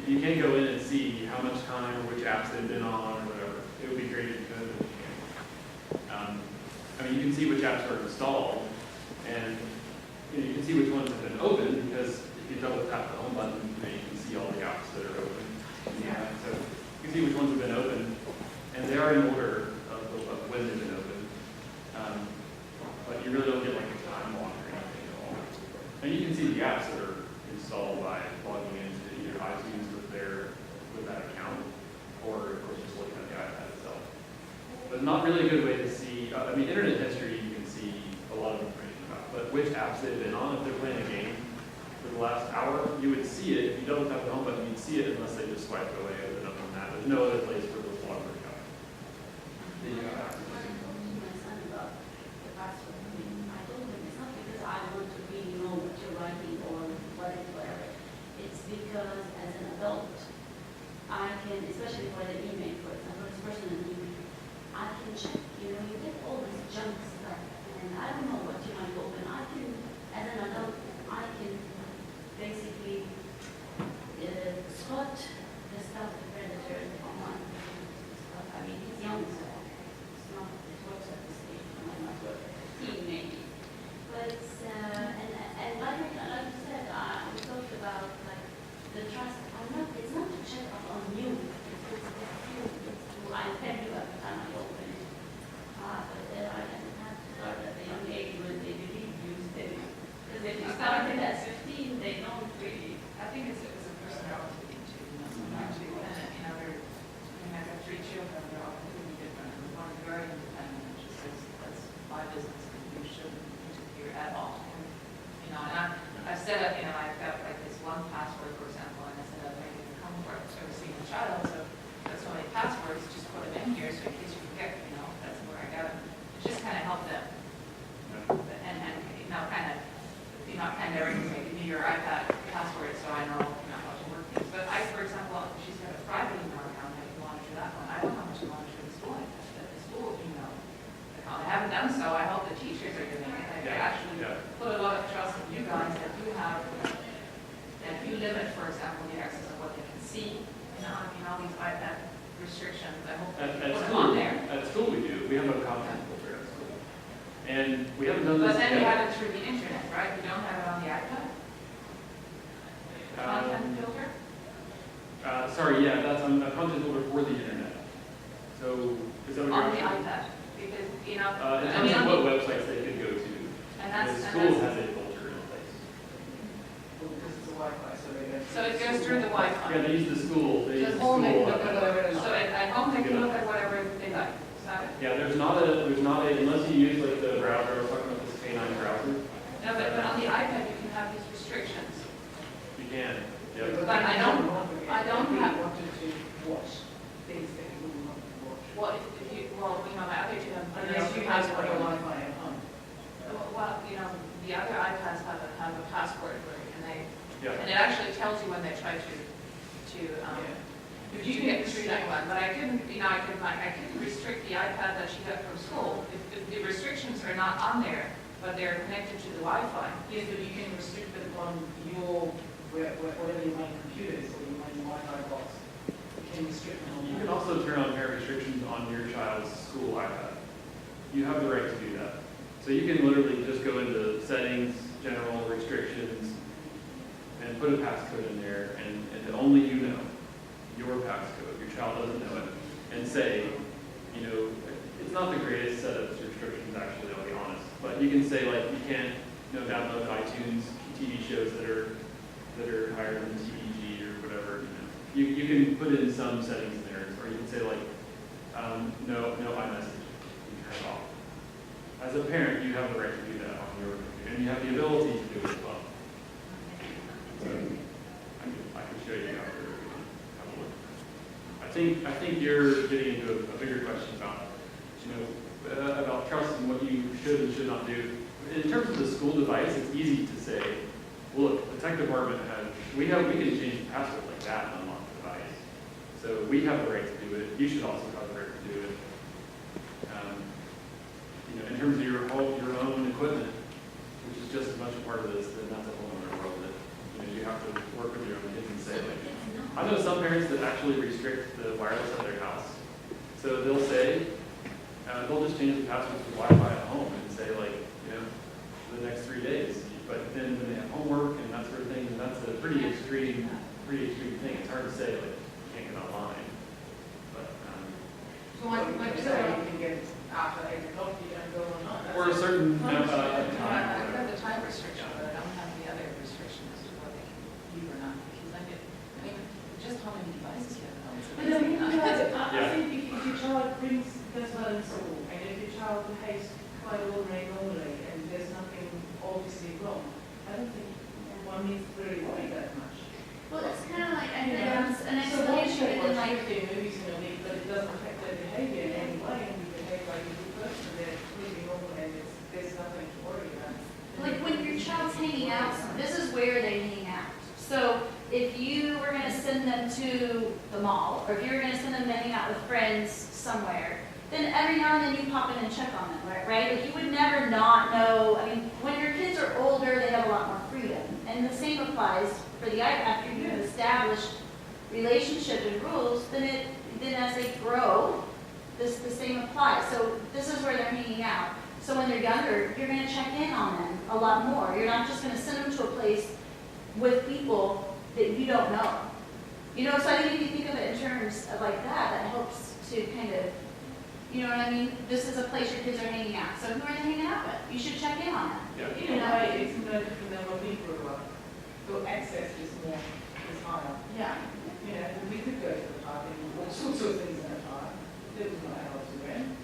you can't go in and see how much time or which apps they've been on or whatever. It would be great if you could, but you can't. You can see which apps are installed, and you can see which ones have been opened, because if you double tap the home button, you can see all the apps that are open. So you can see which ones have been opened, and they are in order of when they've been opened. But you really don't get like a time log or anything at all. And you can see the apps that are installed by logging into either iTunes with that account, or of course just looking at the iPad itself. But not really a good way to see. Internet history you can see a lot of information about, but which apps they've been on. If they're playing a game for the last hour, you would see it. If you double tap the home button, you'd see it unless they just swiped away. Other than that, there's no other place for those logs to go. My son about the password. I told him it's not because I want to really know what you're writing or whatever. It's because as an adult, I can, especially for the email, for example, this personal email, I can check. You get all this junk stuff, and I don't know what you might open. I can, as an adult, I can basically spot the stuff, the predators, the online stuff. He's young, so it's not, it works at this stage, it might not work at 15 maybe. But it's, and like you said, we talked about like the trust. It's not to check up on you. I tell you at the time I open it. But then I didn't have to start at a young age when they believe you still. Because if you start it at 15, they don't really. I think it's a personality thing too. Sometimes you I've got 3 children, they're all completely different. One is very independent, and she says, that's my business, and you shouldn't interfere at all. And I've set up, I've got like this one password, for example, and I set up maybe the comfort servicing the child, so that's so many passwords, just put them in here, so in case you forget, that's where I got them. It just kind of helped them. And kind of everything, give me your iPad password so I know how to work things. But for example, she's got a private email account, I can monitor that one. I don't know how much to monitor the school iPad, but the school email account. I restrictions, I hope At they put them school, on there. at school we do. We have a content filter at school. And we haven't done this But then you yet. have it through the internet, right? You don't have it on the iPad? Content filter? Sorry, yeah, that's a content filter for the internet. So, is that what On the you're asking? iPad, because, you know, In I terms mean, of what websites they could go to, and that's, the and school that's, has a filter in place. Well, because it's a Wi-Fi, so they don't. so it goes through the Wi-Fi. Yeah, they use the school, they use the Just home, they school. can look at whatever they So like. at home, they can look at whatever they like, is that it? Yeah, there's not a, unless you use like the browser, I was talking about this K9 browser, No, but on the iPad, you can have these restrictions. you can. But Yep. But I don't If have- you wanted to watch things that you wouldn't want to watch. Well, if you, well, you know, my other two have. Unless you have like a Wi-Fi at home. Well, you know, the other iPads have a password, and they, Yeah. and it actually tells you when they try to, If you can get through that one, but I couldn't, you know, I couldn't restrict the iPad that she got from school. If the restrictions are not on there, but they're connected to the Wi-Fi. Yes, but you can restrict it on your, whatever your main computer is, or your main Wi-Fi box. You can restrict it on You that. can also turn on parent restrictions on your child's school iPad. You have the right to do that. So you can literally just go into settings, general restrictions, and put a passcode in there, and only you know your passcode. Your child doesn't know it. And say, you know, it's not the greatest set of restrictions actually, I'll be honest. But you can say like you can't, you know, download iTunes TV shows that are higher than TVG or whatever. You know, you can put in some settings in there, or you can say like, no iMessage. You turn it off. As a parent, you have the right to do that on your computer, and you have the ability to do it as well. So I can show you after we have a look. I think you're getting into a bigger question about, you know, about trust and what you should and should not do. In terms of the school device, it's easy to say, well, look, the tech department has, we can change the password like that and unlock the device. So we have the right to do it. You should also have the right to do it. You know, in terms of your own equipment, which is just as much a part of this, then that's a whole other world that, you know, you have to work with your own kids and say, like, I know some parents that actually restrict the wireless at their house. So they'll say, they'll just change the password to Wi-Fi at home and say, like, you know, for the next 3 days. But then when they have homework and that sort of thing, that's a pretty extreme thing. It's hard to say, like, you can't get online. But, So like you say, you can get after 8 o'clock, you don't go online. or a certain time. I've got the time restriction, but I don't have the other restriction as to what they can view or not, because I mean, just how many devices you have. But then, you know, I Yeah. think if your child does well in school, and if your child behaves quite normally, and there's nothing obviously wrong, I don't think one needs to really worry that much. Well, it's kind of like, I think Yeah. it's an So why explanation should within watch like, 15 movies in a week, but it doesn't affect their behavior in any way, and you behave like a good person, they're completely normal, and there's nothing to worry about. like when your child's hanging out, this is where they hang out. So if you were gonna send them to the mall, or if you were gonna send them to hang out with friends somewhere, then every now and then you pop in and check on them, right? Like you would never not know, I mean, when your kids are older, they have a lot more freedom. And the same applies for the iPad. After you have established relationship and rules, then as they grow, the same applies. So this is where they're hanging out. So when they're younger, you're gonna check in on them a lot more. You're not just gonna send them to a place with people that you don't know. You know, so I think if you think of it in terms of like that, that helps to kind of, you know what I mean? This is a place your kids are hanging out. So who are they hanging out with? You should check in on them. Yeah. In a way, it's no different than when we grew up. The access is higher. Yeah. You know, we could go to the park and do all sorts of things in the park. There was no else around.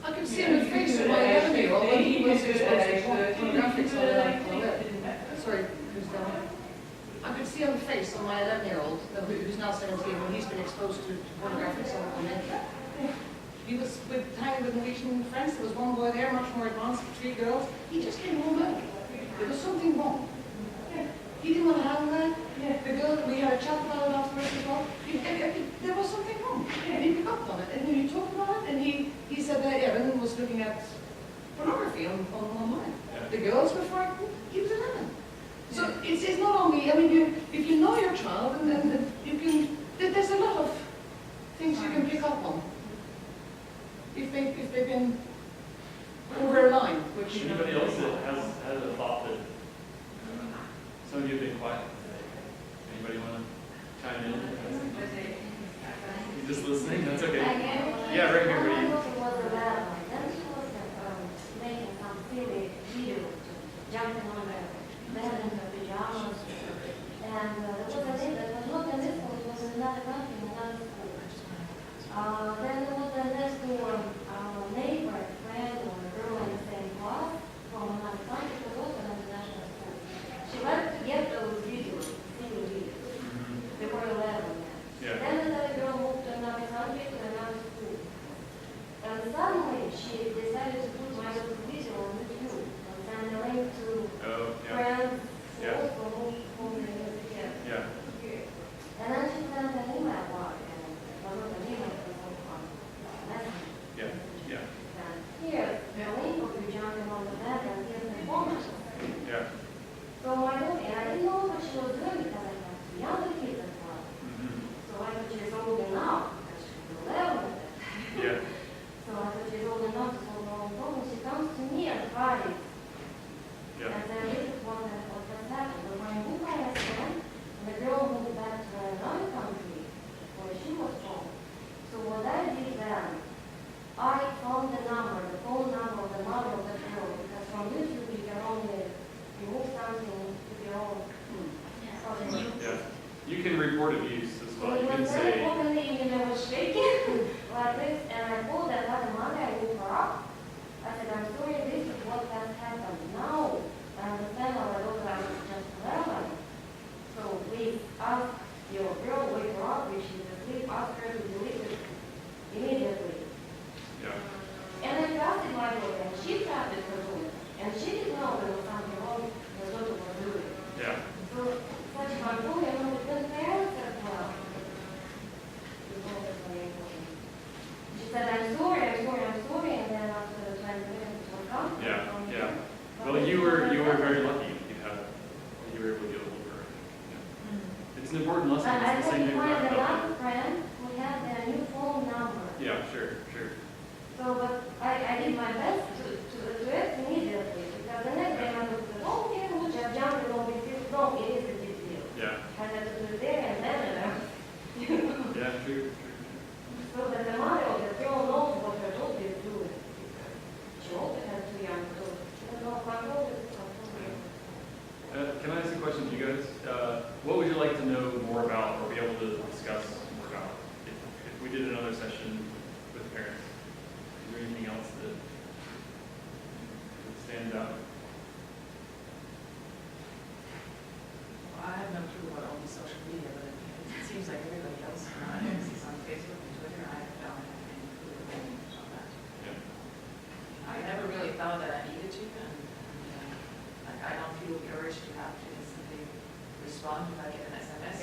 I could see in the face of my 11-year-old when he was exposed to pornographics on an Sorry, who's going? I could see on the face of my 11-year-old, who's now 17, when he's been exposed to pornographics on the internet. He was hanging with Norwegian friends. There was one boy there, much more advanced, 3 girls. He just came home early. There was something wrong. He didn't want to have that. The girl, we had a chat about it afterwards as well. There was something wrong. And he picked up on it. And then he talked about it, and he said that Evan was looking at pornography online. The girls were frightened. He was 11. So it's not only, if you know your child, and then you can, there's a lot of things you can pick if they've been over a line, which Anybody else that has a thought that, some of you have been quiet. Anybody want to chime in? You just listening? That's okay. Yeah, right here, Beaty. Making some silly video, jumping on the bed in the pajamas. And there was a lady that was not in this school, it was in another country, in another school. Then there was a next door neighbor, friend, or a girl in the same class from another country, it was also an international school. She went to get those videos, silly videos. They were 11 then. Yeah. Then another girl moved to another country, to another school. And suddenly she decided to put my little video on YouTube and send a link to friends who also moved together. Yeah. And then she sent an email back, and one of the emails was on Messenger. Yeah. Yeah. And here's the link of you jumping on the bed, and here's the format. Yeah. So my daughter, and I didn't know what she was doing because I had two younger kids as well. So I thought she was old enough, and she was 11 at that time. Yeah. So I thought she's old enough to solve her own problem. She comes to me on Friday Yeah. and said, this is what has happened. We're going to book ISS, and the girl moved back to another country where she was from. So what I did then, I found the number, the phone number of the mother of the girl, because from YouTube you can only remove something with your own. Yeah. You can report abuse as well. You It can was very say, openly, and I was shaking like this, and I called that other mother, I woke her up. I said, I'm sorry, this is what has happened. Now, I understand our daughter was just 11. So please ask your girl, wake her up, if she's asleep, ask her to delete it immediately. yeah. And I trusted my daughter, and she trusted her daughter. And she didn't know there was something wrong her daughter was doing. Yeah. So, such my daughter, and with the parents as well. She said, I'm sorry, and then after the 20 minutes was gone. Yeah. Yeah. Well, you were very lucky. You were able to get a hold of her. Yeah. It's an important lesson. I It's had the same to thing find about another friend who had their new phone number. Yeah, sure. So, but I did my best to act immediately, because the next day I looked at, oh, yeah, we'll just jump in on big deal. No, it is a big deal. Yeah. I had to do it there and then, you know. Yeah, true. So that the mother of the girl knows what her daughter is doing. She also has two young children. She doesn't know what her daughter is doing. Can I ask a question to you guys? What would you like to know more about or be able to discuss more about if we did another session with parents? Is there anything else that stands out? Well, I have no clue about all these social media, but it seems like everybody else is on Facebook and Twitter. I don't have any clue on that. Yeah. I never really thought that I needed to, and like I don't feel the urge to have to instantly respond if I get an SMS.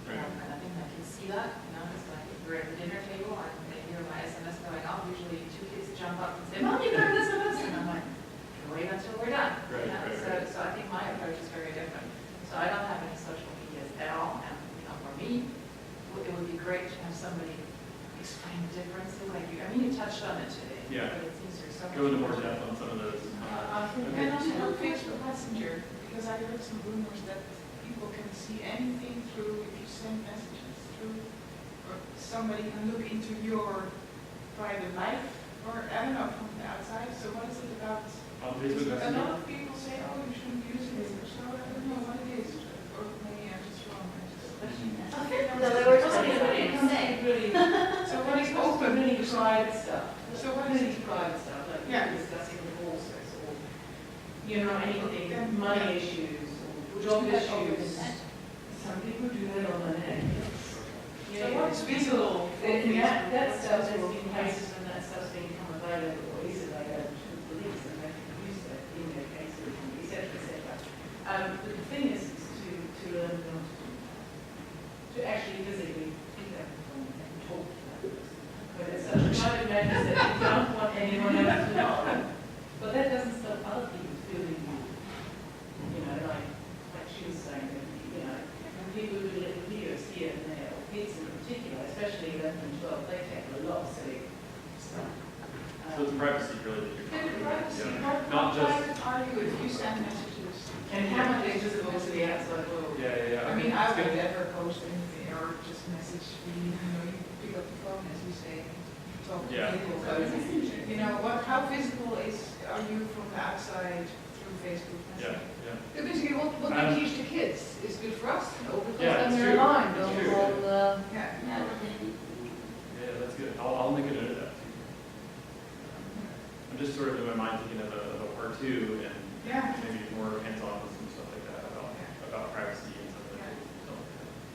Right. And I think I can see that, it's like if we're at the dinner table and they hear my SMS going off, usually two kids jump up and say, Mom, you got this SMS, and I'm like, wait until we're done. So I think my approach is very different. So I don't have any social medias at all, and for me, it would be great to have somebody explain the differences. Like you touched on it today. Yeah. But it seems there's so much Go into more depth on some of those. And also on Facebook Messenger, because I heard some rumors that people can see anything through, if you send messages through, or somebody can look into your private life, or I don't know, from the outside. So what is it about? On Facebook A Messenger? lot of people say, oh, you shouldn't use it, or so I don't know what it is, or maybe I'm just wrong. No, they were just Really, so what is open? Really private stuff. So what is Really private stuff, like Yeah. discussing divorces or, anything, money issues or job issues. Some people do that on the net. So what's visible? And that stuff's been cases when that stuff's become available, or is available to the police, and they can use that in their cases, etc., etc. But the thing is to learn not to do that. To actually physically pick up the phone and talk to that person. But it's such private matters that you don't want anyone else to know. But that doesn't stop other people feeling like she was saying, that, when people do little videos here and there, or kids in particular, especially 11 and 12, they tackle a lot of silly stuff. privacy really that you're Bit talking of about. privacy, Yeah. how Not just, private are you if you send messages? And how much is visible to the outside world? yeah. I mean, I It's would good. never post anything or just message me, you pick up the phone as you say, talk to Yeah. people. But, how visible are you from the outside through Facebook? Yeah. Yeah, basically, what we teach the kids is good for us to know, because Yeah, then it's they're true. aligned It's on, true. Yeah. Yeah, that's good. I'll make a note of that too. I'm just sort of in my mind thinking of a part two and maybe more hands-on with some stuff like that about privacy and stuff like that.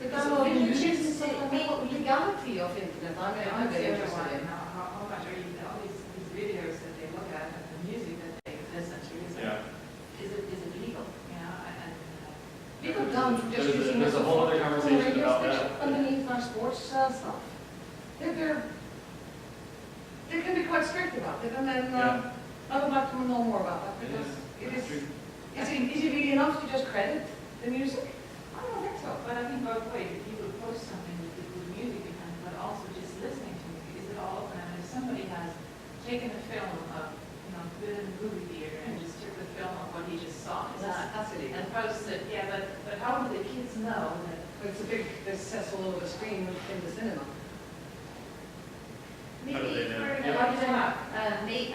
But that's what you should say, about legality of internet. I'm very interested in. How much are you, all these videos that they look at and the music that they listen to, is it legal? You know, and People don't just using There's a whole other conversation about that. underneath our sports stuff. They can be quite strict about it, and then I would like to know more about that, because is it really enough to just credit the music? I don't think so, but I think both ways, if you would post something with music behind it, but also just listening to music, is it all open? And if somebody has taken a film of, been in a movie theater and just took the film of what he just saw, That's illegal. and posted, but how do the kids know that? It's a big, it says all over the screen in the cinema. How do they Maybe know? for Yeah.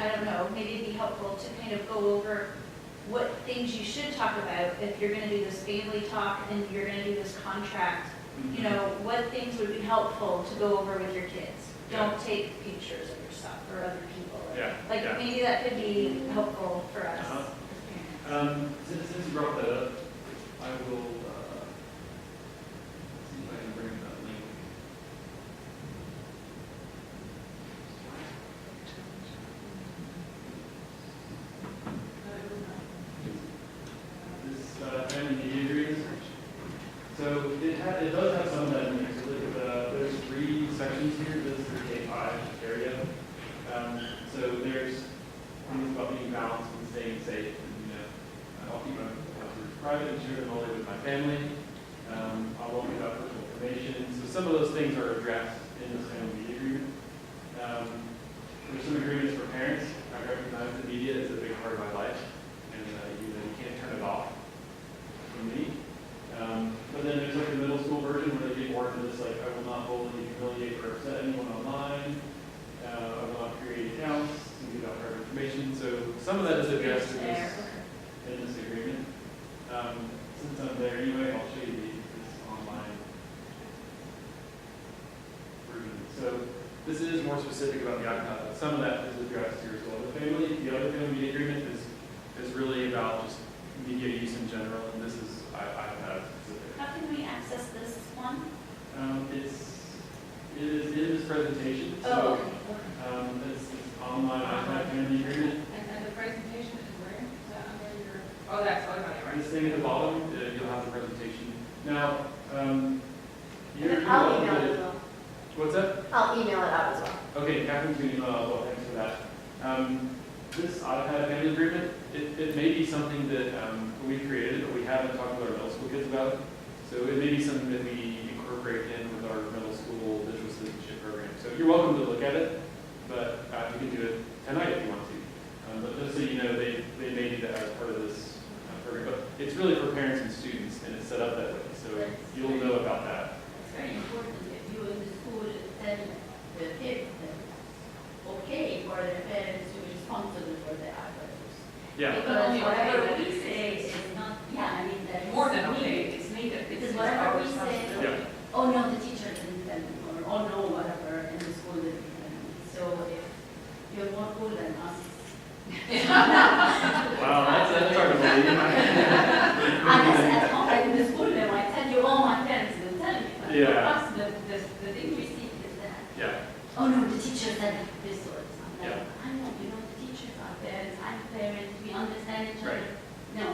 I don't know, maybe it'd be helpful to kind of go over what things you should talk about if you're gonna do this family talk and you're gonna do this contract. You know, what things would be helpful to go over with your kids? Don't take pictures of your stuff or other people. Like, maybe that could be helpful for us. Since you brought that up, I will see if I can bring that link. This family media agreement. So it does have some of that in there. So there's 3 sections here. This is the K5 area. So there's things about being balanced and staying safe. And, I'll keep my private and share them only with my family. I won't give out personal information. So some of those things are addressed in this family media agreement. There's some agreements for parents. I recognize the media is a big part of my life, and you can't turn it off from me. But then there's like the middle school version where they get more into this, like, I will not bully, humiliate, or upset anyone online. I will not create accounts and give out private information. So some of that is addressed in this agreement. Since I'm there anyway, I'll show you this online version. So this is more specific about the iPad. Some of that is addressed here as well. The other family media agreement is really about just media use in general, and this is iPad specific. How can we access this one? It is in this presentation. So it's online iPad family agreement. And the presentation is where? Is that under your? Oh, that's okay, right. This thing at the bottom, you'll have the presentation. Now, I'll email it as well. What's that? I'll email it out as well. Okay, Catherine's going to email as well. Thanks for that. This iPad family agreement, it may be something that we created, but we haven't talked to our middle school kids about. So it may be something that we incorporate in with our middle school digital citizenship program. So you're welcome to look at it, but you can do it tonight if you want to. But just so you know, they may do that as part of this program. But it's really for parents and students, and it's set up that way. So you'll know about that. It's very important that you in the school tell the kids that it's okay for the parents to be responsible for the apparatus. Yeah. Because whatever we say is not, I mean, that More than okay, it's needed. Because whatever we say, Yeah. oh no, the teacher didn't tell me, or oh no, whatever, in the school didn't tell me. So if you're more cool than us. Wow, that's hard to believe. At home, like in the school, they might tell you, oh, my parents didn't tell me. But Yeah. for us, the thing we see is that, oh no, the teacher said this or something. Yeah. I know, the teachers are parents, I'm parents, we understand each other. Right. No,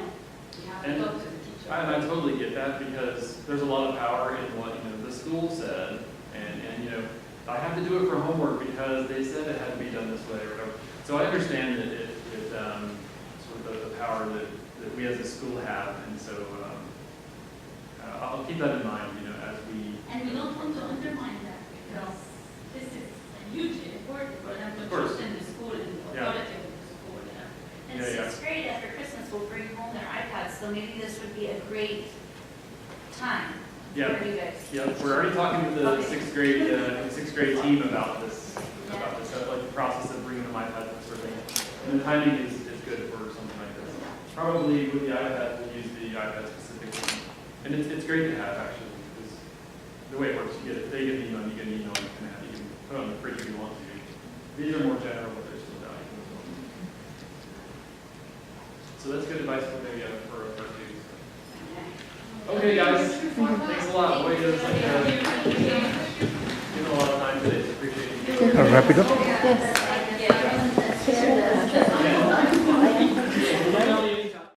we have to And go to the teacher. I totally get that, because there's a lot of power in what the school said, and I have to do it for homework because they said it had to be done this way or whatever. So I understand that it sort of the power that we as a school have, and so I'll keep that in mind, as we. And we don't want to undermine that, because this is hugely important for them to Of course. trust in the school and the Yeah. And sixth grade after Christmas will bring home their iPads, so maybe this would be a great time for you guys. Yeah, we're already talking to the sixth grade team about this, like the process of bringing them iPads and sort of thing. And the timing is good for something like this. Probably with the iPad, we'll use the iPad specifically. And it's great to have, actually, because the way it works, you get an email, you can put it on the fridge if you want to. These are more general, but they're still valuable as well. So that's good advice for maybe for our students. Okay, guys. Thanks a lot. Boy, it was like given a lot of time today. Appreciate it. Wrap it up. Yes.